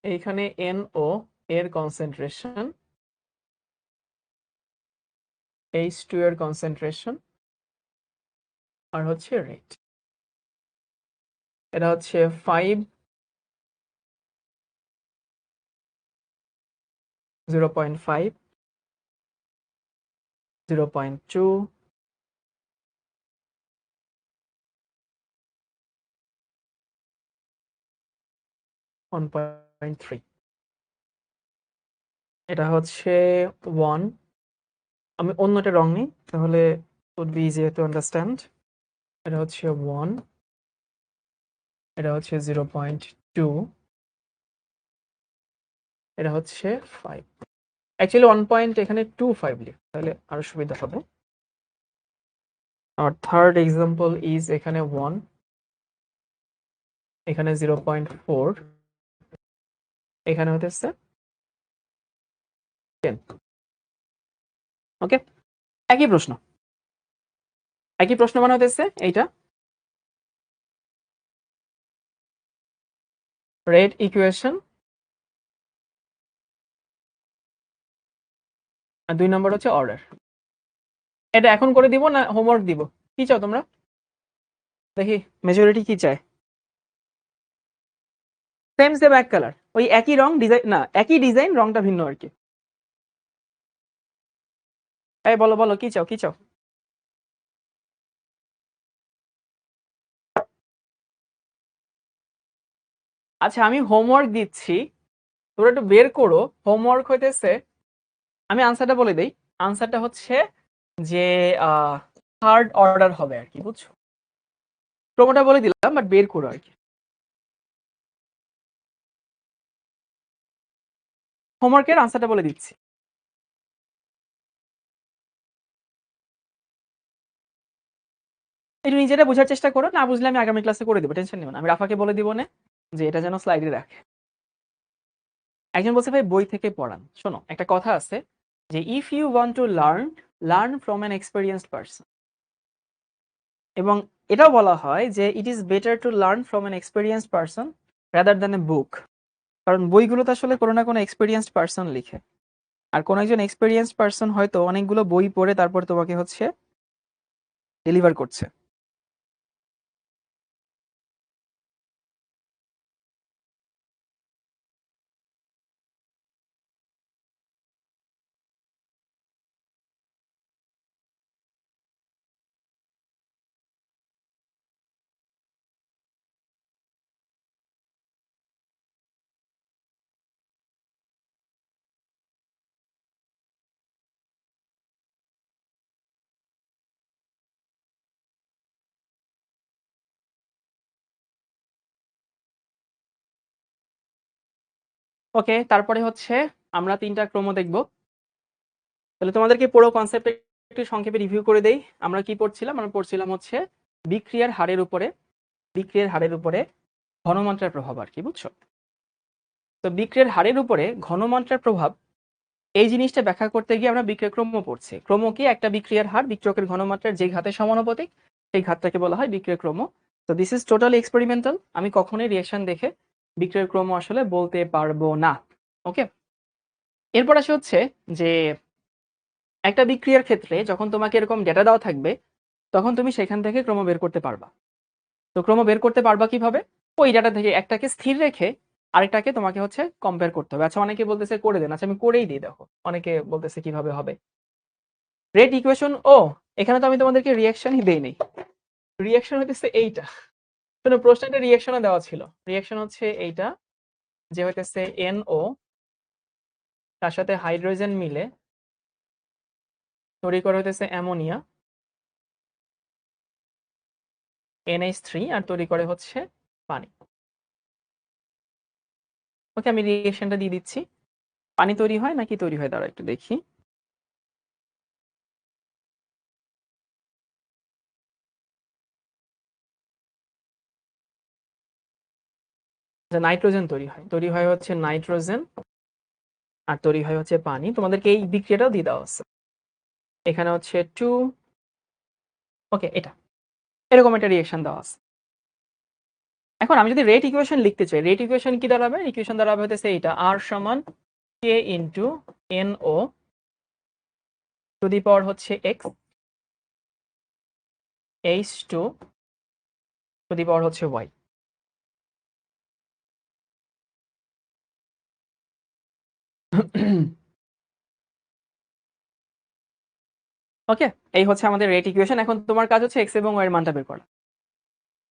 এইখানে NO এর কনসেন্ট্রেশন, H2 এর কনসেন্ট্রেশন, আর হচ্ছে রেট। এটা হচ্ছে 5, 0.5, 0.2, 1.3, এটা হচ্ছে 1। আমি অন্যটা রং নিই তাহলে would be easier to understand। এটা হচ্ছে 1, এটা হচ্ছে 0.2, এটা হচ্ছে 5। অ্যাকচুয়ালি 1 পয়েন্ট এখানে 25 লিখ তাহলে আরো সুবিধা হবে। আর থার্ড এক্সাম্পল ইজ এখানে 1, এখানে 0.4, এখানে হতেছে 10। ওকে, একই প্রশ্ন, একই প্রশ্ন মানে হতেছে এইটা রেট ইকুয়েশন, আর 2 নম্বর হচ্ছে অর্ডার। এটা এখন করে দিব না হোমওয়ার্ক দিব, কি চাও তোমরা? দেখি মেজরিটি কি চায়। সেম সেম এক কালার, ওই একই রং ডিজাইন, না একই ডিজাইন রংটা ভিন্ন আর কি। এই বলো বলো কি চাও কি চাও? আচ্ছা আমি হোমওয়ার্ক দিচ্ছি, তোমরা একটু বের করো। হোমওয়ার্ক হইতেছে, আমি আনসারটা বলে দেই। আনসারটা হচ্ছে যে থার্ড অর্ডার হবে আর কি, বুঝছো? ক্রমটা বলে দিলাম বাট বের করো আর কি। হোমওয়ার্কের আনসারটা বলে দিচ্ছি। একটু নিজেরা বোঝার চেষ্টা করো, না বুঝলে আমি আগামী ক্লাসে করে দেবো, টেনশন নেব না। আমি রাফাকে বলে দিব না যে এটা যেন স্লাইডে রাখে। একজন বলছে ভাই বই থেকে পড়ান। শোনো একটা কথা আছে যে if you want to learn, learn from an experienced person. এবং এটাও বলা হয় যে it is better to learn from an experienced person rather than a book. কারণ বইগুলোতে আসলে কোনো না কোনো এক্সপেরিয়েন্সড পারসন লিখে, আর কোন একজন এক্সপেরিয়েন্সড পারসন হয়তো অনেকগুলো বই পড়ে তারপর তোমাকে হচ্ছে ডেলিভার করছে। ওকে, তারপরে হচ্ছে আমরা 3টা ক্রম দেখব। তাহলে তোমাদেরকে পুরো কনসেপ্ট একটু সংক্ষেপে রিভিউ করে দেই। আমরা কি পড়ছিলাম? আমরা পড়ছিলাম হচ্ছে বিক্রিয়ার হারের উপরে, বিক্রিয়ার হারের উপরে ঘনমাত্রার প্রভাব আর কি, বুঝছো? তো বিক্রিয়ার হারের উপরে ঘনমাত্রার প্রভাব, এই জিনিসটা ব্যাখ্যা করতে গিয়ে আমরা বিক্রিয়া ক্রম পড়ছি। ক্রম কি? একটা বিক্রিয়ার হার বিক্রিয়কের ঘনমাত্রার যে ঘাতের সমানুপাতিক, সেই ঘাতটাকে বলা হয় বিক্রিয়া ক্রম। তো দিস ইজ টোটালি এক্সপেরিমেন্টাল, আমি কখনোই রিঅ্যাকশন দেখে বিক্রিয়ার ক্রম আসলে বলতে পারবো না। ওকে, এরপর আসে হচ্ছে যে একটা বিক্রিয়ার ক্ষেত্রে যখন তোমাকে এরকম ডেটা দেওয়া থাকবে তখন তুমি সেখান থেকে ক্রম বের করতে পারবা। তো ক্রম বের করতে পারবা কিভাবে? ওই ডাটা থেকে একটাকে স্থির রেখে আরেকটাকে তোমাকে হচ্ছে কম্পেয়ার করতে হবে। আচ্ছা অনেকে বলতেছে করে দেন, আচ্ছা আমি করেই দিই, দেখো অনেকে বলতেছে কিভাবে হবে। রেট ইকুয়েশন, ও এখানে তো আমি তোমাদেরকে রিঅ্যাকশনই দেই নাই। রিঅ্যাকশন হইতেছে এইটা, শোনো প্রশ্নটা রিঅ্যাকশনে দেওয়া ছিল। রিঅ্যাকশন হচ্ছে এইটা যে হইতেছে NO তার সাথে হাইড্রোজেন মিলে তৈরি করে হইতেছে অ্যামোনিয়া NH3 আর তৈরি করে হচ্ছে পানি। ওকে, আমি রিঅ্যাকশনটা দিয়ে দিচ্ছি। পানি তৈরি হয় নাকি তৈরি হয় দাঁড়া একটু দেখি। নাইট্রোজেন তৈরি হয়, তৈরি হয় হচ্ছে নাইট্রোজেন আর তৈরি হয় হচ্ছে পানি। তোমাদেরকে এই বিক্রিয়াটাও দিয়ে দেওয়া আছে। এখানে হচ্ছে 2, ওকে এটা এরকম একটা রিঅ্যাকশন দেওয়া আছে। এখন আমি যদি রেট ইকুয়েশন লিখতে চাই, রেট ইকুয়েশন কি দাঁড়াবে? ইকুয়েশন দাঁড়াবে হতেছে এইটা, আর সমান k into NO to the power হচ্ছে x H2 two the power হচ্ছে y। ওকে, এই হচ্ছে আমাদের রেট ইকুয়েশন। এখন তোমার কাজ হচ্ছে x এবং y এর মানটা বের করা।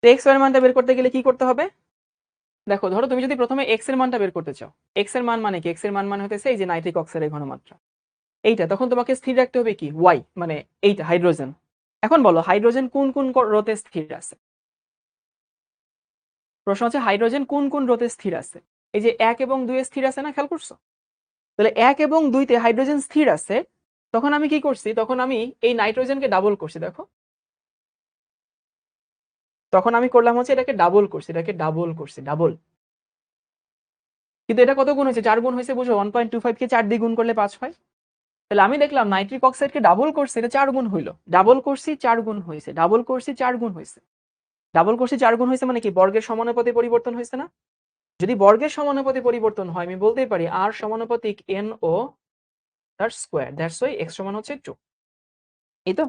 তো x y এর মানটা বের করতে গেলে কি করতে হবে? দেখো, ধরো তুমি যদি প্রথমে x এর মানটা বের করতে চাও, x এর মান মানে কি? x এর মান মানে হতেছে এই যে নাইট্রিক অক্সাইডের ঘনমাত্রা, এইটা। তখন তোমাকে স্থির রাখতে হবে কি? y, মানে এইটা হাইড্রোজেন। এখন বলো হাইড্রোজেন কোন কোন রোতে স্থির আছে? প্রশ্ন হচ্ছে হাইড্রোজেন কোন কোন রোতে স্থির আছে? এই যে 1 এবং 2 এ স্থির আছে না, খেয়াল করছো? তাহলে 1 এবং 2 তে হাইড্রোজেন স্থির আছে। তখন আমি কি করছি? তখন আমি এই নাইট্রোজেনকে ডাবল করছি, দেখো। তখন আমি করলাম হচ্ছে এটাকে ডাবল করছি, ডাবল। কিন্তু এটা কত গুণ হয়েছে? 4 গুণ হয়েছে, বুঝো? 1.25 কে 4 দিয়ে গুণ করলে 5 হয়। তাহলে আমি দেখলাম নাইট্রিক অক্সাইডকে ডাবল করছে, এটা 4 গুণ হইলো। ডাবল করছি 4 গুণ হয়েছে, ডাবল করছি 4 গুণ হয়েছে। ডাবল করছি 4 গুণ হয়েছে মানে কি? বর্গের সমানুপাতে পরিবর্তন হয়েছে না? যদি বর্গের সমানুপাতে পরিবর্তন হয়, আমি বলতেই পারি r সমানুপাতিক NO তার স্কয়ার, দ্যাটস ওয়াই x সমান হচ্ছে 2। এই তো।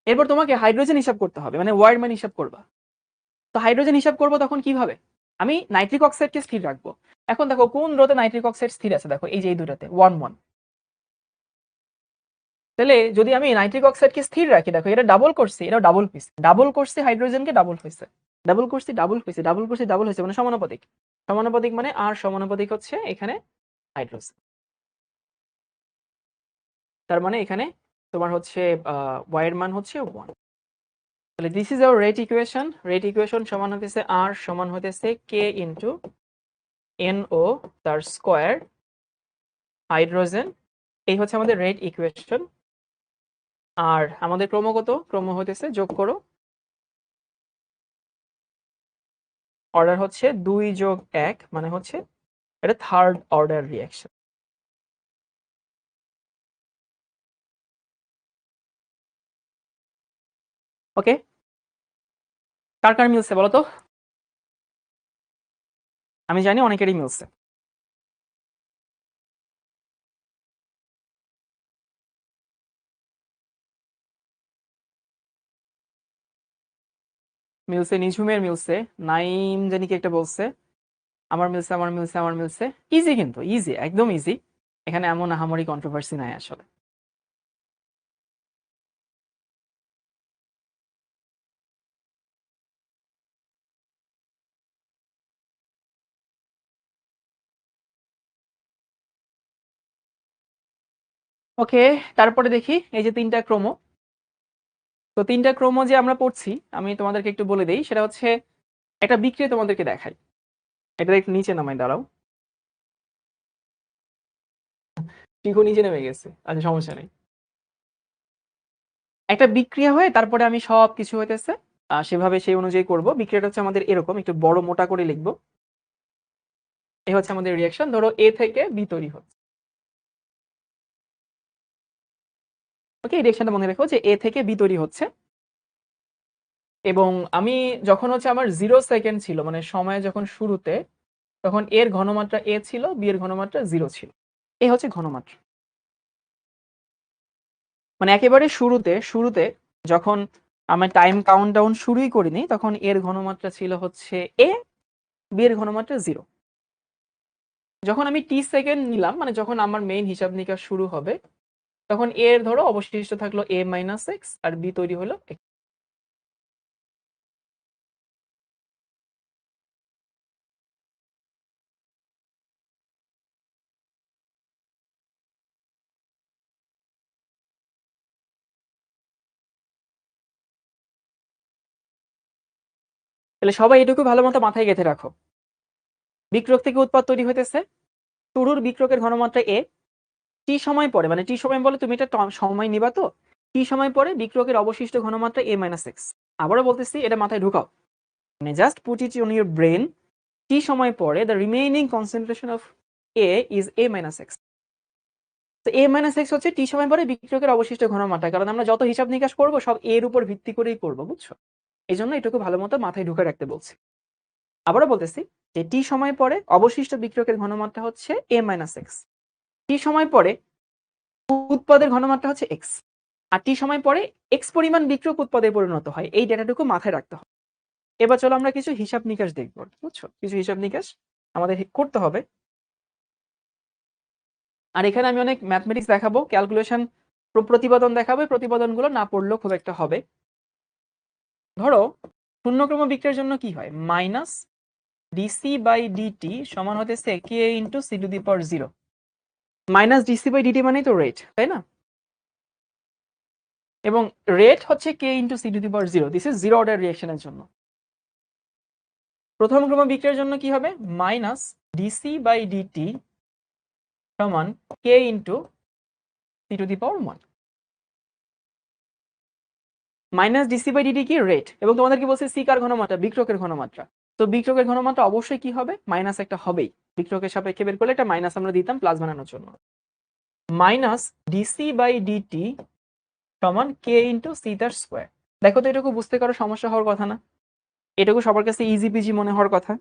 এরপর তোমাকে হাইড্রোজেন হিসাব করতে হবে, মানে ওয়ার মান হিসাব করবা। তো হাইড্রোজেন হিসাব করবো তখন কিভাবে? আমি নাইট্রিক অক্সাইডকে স্থির রাখবো। এখন দেখো কোন রোতে নাইট্রিক অক্সাইড স্থির আছে, দেখো এই যে এই দুটাতে 1 1। তাহলে যদি আমি নাইট্রিক অক্সাইডকে স্থির রাখি, দেখো এটা ডাবল করছি, এটা ডাবল হইছে, ডাবল করছি হাইড্রোজেনকে, ডাবল হইছে, ডাবল করছি ডাবল হইছে, ডাবল করছি ডাবল হইছে, মানে সমানুপাতিক। সমানুপাতিক মানে আর সমানুপাতিক হচ্ছে এখানে হাইড্রোজেন। তার মানে এখানে তোমার হচ্ছে y এর মান হচ্ছে 1। তাহলে this is our rate equation. Rate equation সমান হতেছে r সমান হতেছে k ইনটু NO তার স্কয়ার হাইড্রোজেন। এই হচ্ছে আমাদের রেট ইকুয়েশন। আর আমাদের ক্রম কত? ক্রম হতেছে, যোগ করো, অর্ডার হচ্ছে 2 যোগ 1, মানে হচ্ছে এটা থার্ড অর্ডার রিঅ্যাকশন। ওকে, কার কার মিলছে বলো তো? আমি জানি অনেকেরই মিলছে। মিলছে, নিঝুমের মিলছে, নাইম জানি কি একটা বলছে, আমার মিলছে, আমার মিলছে, আমার মিলছে। ইজি, কিন্তু ইজি, একদম ইজি। এখানে এমন আহামরি কন্ট্রোভার্সি নাই আসলে। ওকে, তারপরে দেখি এই যে 3টা ক্রম। তো 3টা ক্রম যে আমরা পড়ছি, আমি তোমাদেরকে একটু বলে দেই। সেটা হচ্ছে একটা বিক্রিয়া তোমাদেরকে দেখাই। এটা একটু নিচে নামাই, দাঁড়াও। টিকো নিচে নেমে গেছে, আচ্ছা সমস্যা নেই। একটা বিক্রিয়া হয়ে তারপরে আমি সব কিছু হইতেছে সেভাবে সেই অনুযায়ী করব। বিক্রিয়াটা হচ্ছে আমাদের এরকম, একটু বড় মোটা করে লিখবো। এই হচ্ছে আমাদের রিঅ্যাকশন। ধরো এ থেকে বি তৈরি হচ্ছে। ওকে, এই রিঅ্যাকশনটা মনে রেখো যে এ থেকে বি তৈরি হচ্ছে। এবং আমি যখন হচ্ছে আমার 0 সেকেন্ড ছিল, মানে সময় যখন শুরুতে, তখন এর ঘনমাত্রা এ ছিল, বি এর ঘনমাত্রা 0 ছিল। এই হচ্ছে ঘনমাত্রা। মানে একেবারে শুরুতে শুরুতে যখন আমার টাইম কাউন্টডাউন শুরুই করিনি, তখন এর ঘনমাত্রা ছিল হচ্ছে এ, বি এর ঘনমাত্রা 0। যখন আমি টি সেকেন্ড নিলাম, মানে যখন আমার মেইন হিসাব নিকাশ শুরু হবে, তখন এর ধরো অবশিষ্ট থাকলো a মাইনাস এক্স, আর বি তৈরি হলো x। তাহলে সবাই এটুকু ভালো মতো মাথায় গেঁথে রাখো। বিক্রয়ক থেকে উৎপাদ তৈরি হইতেছে, শুরুর বিক্রয়কের ঘনমাত্রা a, টি সময় পরে, মানে টি সময় বলে তুমি এটা সময় নিবা, তো টি সময় পরে বিক্রয়কের অবশিষ্ট ঘনমাত্রা a মাইনাস এক্স। আবারও বলতেছি, এটা মাথায় ঢুকাও, মানে just put it on your brain. T সময় পরে the remaining concentration of a is a minus x. তো a মাইনাস এক্স হচ্ছে টি সময় পরে বিক্রয়কের অবশিষ্ট ঘনমাত্রা, কারণ আমরা যত হিসাব নিকাশ করবো সব এর উপর ভিত্তি করেই করবো, বুঝছো? এই জন্য এটুকু ভালো মতো মাথায় ঢুকে রাখতে বলছি। আবারও বলতেছি, যে টি সময় পরে অবশিষ্ট বিক্রিয়কের ঘনমাত্রা হচ্ছে a মাইনাস এক্স, টি সময় পরে উৎপাদের ঘনমাত্রা হচ্ছে এক্স, আর টি সময় পরে এক্স পরিমাণ বিক্রিয়ক উৎপাদে পরিণত হয়। এই ডেটাটুকু মাথায় রাখতে হবে। এবার চলো আমরা কিছু হিসাব নিকাশ দেখবো, বুঝছো? কিছু হিসাব নিকাশ আমাদের করতে হবে। আর এখানে আমি অনেক ম্যাথমেটিক্স দেখাবো, ক্যালকুলেশন, প্রতিপাদন দেখাবো। প্রতিপাদনগুলো না পড়লেও খুব একটা হবে। ধরো শূন্যক্রম বিক্রিয়ার জন্য কি হয়, মাইনাস ডিসি বাই ডিটি সমান হতেছে k into C to the power 0। Minus d c by d t মানেই তো রেট, তাই না? এবং রেট হচ্ছে k into C to the power 0। This is zero order রিঅ্যাকশনের জন্য। প্রথম ক্রম বিক্রিয়ার জন্য কি হবে, মাইনাস ডিসি বাই ডিটি সমান কে into C to the power 1। Minus d c by d t কি, রেট, এবং তোমাদের কি বলছে সি কার ঘনমাত্রা, বিক্রিয়কের ঘনমাত্রা। তো বিক্রিয়কের ঘনমাত্রা অবশ্যই কি হবে, মাইনাস একটা হবেই। বিক্রিয়কের সাপেক্ষে বের করলে একটা মাইনাস আমরা দিতাম প্লাস বানানোর জন্য। মাইনাস ডিসি বাই ডিটি সমান কে ইন্টু সি তার স্কোয়ার। দেখো তো এটুকু বুঝতে কারো সমস্যা হওয়ার কথা না? এটুকু সবার কাছে ইজি পিজি মনে হওয়ার কথা।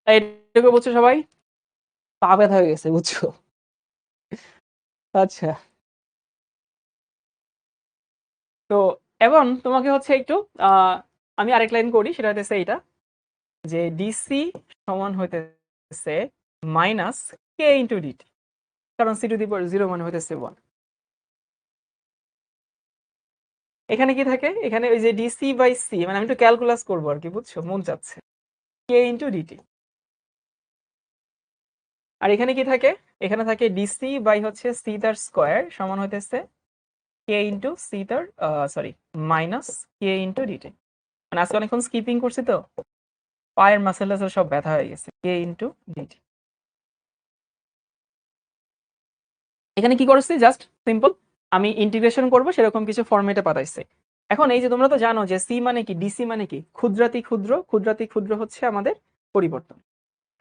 এইটুকু বুঝছো সবাই? পা ব্যথা হয়ে গেছে, বুঝছো? আচ্ছা, তো এখন তোমাকে হচ্ছে একটু আমি আরেক লাইন করি, সেটা হচ্ছে এইটা, যে ডিসি সমান হইতেছে মাইনাস কে ইন্টু ডিটি, কারণ সি টু দি পাওয়ার 0 মানে হইতেছে 1। এখানে কি থাকে, এখানে ওই যে ডিসি বাই সি, মানে আমি একটু ক্যালকুলাস করবো আর কি, বুঝছো, মন চাচ্ছে, কে ইন্টু ডিটি। আর এখানে কি থাকে, এখানে থাকে ডিসি বাই হচ্ছে সি তার স্কোয়ার সমান হইতেছে কে ইন্টু সি তার সরি মাইনাস কে ইন্টু ডিটি। মানে আজকে অনেকক্ষণ স্কিপিং করছি তো পায়ের মাসেল টাসেল সব ব্যথা হয়ে গেছে। কে ইন্টু ডিটি। এখানে কি করছি, জাস্ট সিম্পল আমি ইন্টিগ্রেশন করব সেরকম কিছু ফরম্যাটে পাঠাইছে। এখন এই যে তোমরা তো জানো যে সি মানে কি, ডিসি মানে কি, ক্ষুদ্রাতি ক্ষুদ্র, ক্ষুদ্রাতি ক্ষুদ্র হচ্ছে আমাদের পরিবর্তন।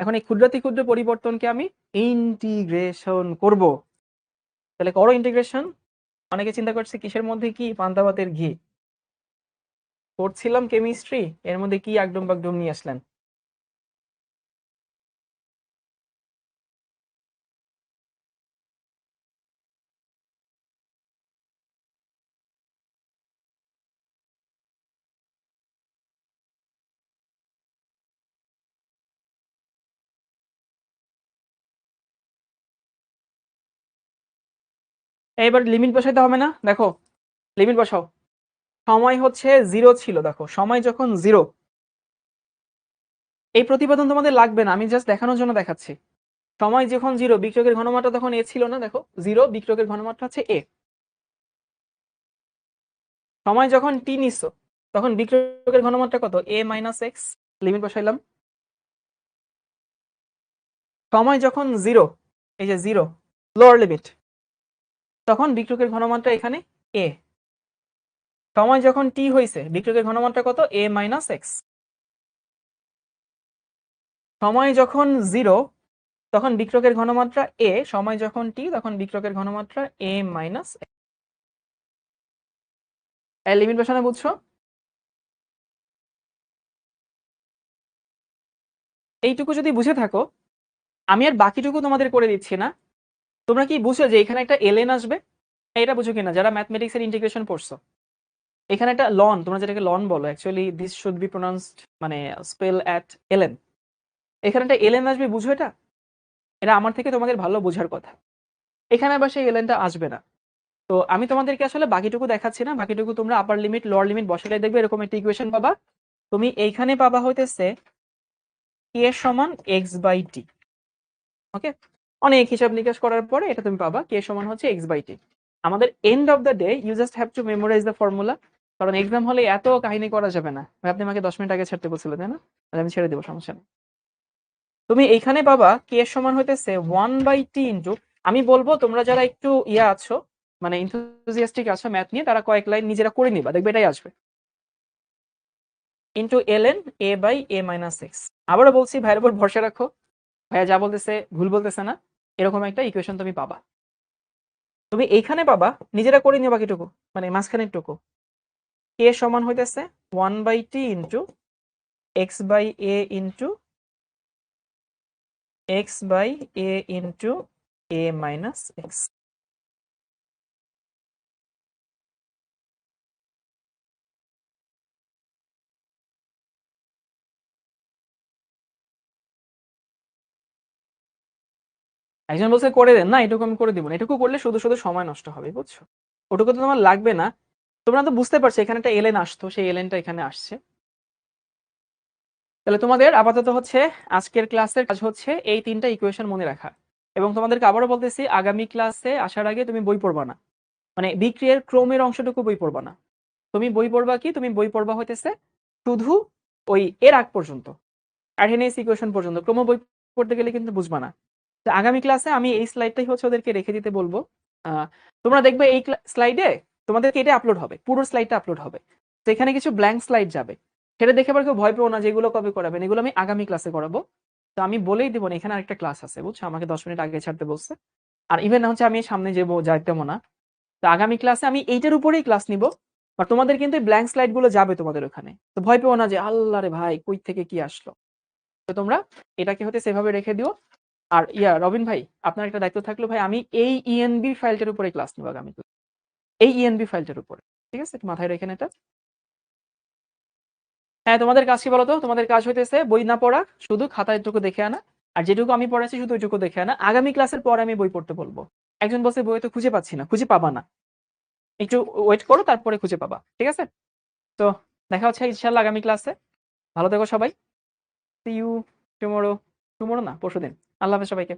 এখন এই ক্ষুদ্রাতি ক্ষুদ্র পরিবর্তনকে আমি ইন্টিগ্রেশন করব। তাহলে করো ইন্টিগ্রেশন। অনেকে চিন্তা করছে কিসের মধ্যে কি, পান্তা ভাতের ঘি। পড়ছিলাম কেমিস্ট্রি, এর মধ্যে কি একদম বাগডম নিয়ে আসলেন। এবার লিমিট বসাইতে হবে না, দেখো লিমিট বসাও। সময় হচ্ছে 0 ছিল, দেখো সময় যখন 0, এই প্রতিপাদন তোমাদের লাগবে না, আমি জাস্ট দেখানোর জন্য দেখাচ্ছি। সময় যখন 0, বিক্রিয়কের ঘনমাত্রা তখন এ ছিল না, দেখো 0, বিক্রিয়কের ঘনমাত্রা হচ্ছে এ। সময় যখন টি নিছো তখন বিক্রিয়কের ঘনমাত্রা কত, এ মাইনাস এক্স। লিমিট বসাইলাম। সময় যখন 0, এই যে 0 লোয়ার লিমিট, তখন বিক্রিয়কের ঘনমাত্রা এখানে এ। সময় যখন টি হয়েছে বিক্রিয়কের ঘনমাত্রা কত, এ মাইনাস এক্স। সময় যখন 0, তখন বিক্রিয়কের ঘনমাত্রা এ। সময় যখন টি, তখন বিক্রিয়কের ঘনমাত্রা এ মাইনাস। লিমিট বসানো বুঝছো? এইটুকু যদি বুঝে থাকো, আমি আর বাকিটুকু তোমাদের করে দিচ্ছি না। তোমরা কি বুঝছো যে এখানে একটা এলএন আসবে? এটা বুঝো কিনা যারা ম্যাথমেটিক্স এর ইন্টিগ্রেশন পড়ছো? এখানে একটা লন, তোমরা যেটাকে লন বলো, actually this should be pronounced মানে স্পেল অ্যাট এলএন। এখানে একটা এলএন আসবে, বুঝো এটা? এটা আমার থেকে তোমাদের ভালো বোঝার কথা। এখানে আবার সেই এলএনটা আসবে না। তো আমি তোমাদেরকে আসলে বাকিটুকু দেখাচ্ছি না, বাকিটুকু তোমরা আপার লিমিট লোয়ার লিমিট বসালে দেখবে এরকম একটা ইকুয়েশন পাবা। তুমি এইখানে পাবা হইতেছে কে সমান এক্স বাই টি। ওকে, অনেক হিসাব নিকাশ করার পরে এটা তুমি পাবা কে সমান হচ্ছে এক্স বাই টি। আমাদের end of the day you just have to memorise the formula. কারণ এক্সাম হলে এত কাহিনী করা যাবে না ভাই। আপনি আমাকে 10 মিনিট আগে ছাড়তে বলছিলেন তাই না? তাহলে আমি ছেড়ে দেবো, সমস্যা নেই। তুমি এইখানে পাবা কে এর সমান হইতেছে 1/t ইন্টু, আমি বলবো তোমরা যারা একটু ইয়া আছো মানে ইনথুজিয়াস্টিক আছো ম্যাথ নিয়ে, তারা কয়েক লাইন নিজেরা করে নিবা, দেখবে এটাই আসবে। Into ln a/a-x। আবারও বলছি ভাইয়ের উপর ভরসা রাখো, ভাইয়া যা বলতেছে ভুল বলতেছে না, এরকম একটা ইকুয়েশন তুমি পাবা। তুমি এইখানে পাবা, নিজেরা করে নিও বাকিটুকু, মানে মাঝখানের টুকু। কে সমান হইতেছে 1/t into x/a into x/a into a-x। একজন বলছে করে দেন, না এটুকু আমি করে দিব না, এটুকু করলে শুধু শুধু সময় নষ্ট হবে, বুঝছো? ওটুকু তো তোমার লাগবে না। তোমরা তো বুঝতে পারছো এখানে একটা এলএন আসতো, সেই এলএনটা এখানে আসছে। তাহলে তোমাদের আপাতত হচ্ছে আজকের ক্লাসের কাজ হচ্ছে এই 3টা ইকুয়েশন মনে রাখা। এবং তোমাদেরকে আবারও বলতেছি, আগামী ক্লাসে আসার আগে তুমি বই পড়বা না, মানে বিক্রিয়ার ক্রমের অংশটুকু বই পড়বা না। তুমি বই পড়বা কি, তুমি বই পড়বা হইতেছে শুধু ওই এর আগ পর্যন্ত, অ্যার্হেনিয়াস ইকুয়েশন পর্যন্ত। ক্রম বই পড়তে গেলে কিন্তু বুঝবা না। তো আগামী ক্লাসে আমি এই স্লাইডটাই হচ্ছে ওদেরকে রেখে দিতে বলবো। তোমরা দেখবে এই স্লাইডে তোমাদেরকে এটা আপলোড হবে, পুরো স্লাইডটা আপলোড হবে। তো এখানে কিছু ব্ল্যাঙ্ক স্লাইড যাবে, সেটা দেখে আবার কেউ ভয় পেও না যেগুলো কবে করাবেন, এগুলো আমি আগামী ক্লাসে করাবো। তো আমি বলেই দেবো না এখানে আরেকটা ক্লাস আছে, বুঝছো? আমাকে 10 মিনিট আগে ছাড়তে বলছে। আর ইভেন হচ্ছে আমি সামনে যাইতেমো না। তো আগামী ক্লাসে আমি এইটার উপরেই ক্লাস নিব। আর তোমাদের কিন্তু ব্ল্যাঙ্ক স্লাইড গুলো যাবে তোমাদের ওখানে, তো ভয় পেও না যে আল্লাহ রে ভাই কই থেকে কি আসলো। তো তোমরা এটাকে হতে সেভাবে রেখে দিও। আর ইয়া রবিন ভাই, আপনার একটা দায়িত্ব থাকলো ভাই, আমি এই ইএনবি ফাইলটার উপরে ক্লাস নিব আগামী, এই ইএনবি ফাইলটার উপরে। ঠিক আছে, একটু মাথায় রেখেন এটা। হ্যাঁ, তোমাদের কাজ কি বলতো? তোমাদের কাজ হইতেছে বই না পড়া, শুধু খাতা এটুকু দেখে আনা। আর যেটুকু আমি পড়াচ্ছি শুধু ওইটুকু দেখে আনা। আগামী ক্লাসের পর আমি বই পড়তে বলবো। একজন বলছে বই তো খুঁজে পাচ্ছি না, খুঁজে পাবা না, একটু ওয়েট করো তারপরে খুঁজে পাবা, ঠিক আছে? তো দেখা হচ্ছে ইনশাল্লাহ আগামী ক্লাসে। ভালো থেকো সবাই। C you tomorrow. টুমোরো না, পরশুদিন। আল্লাহ হাফেজ সবাইকে।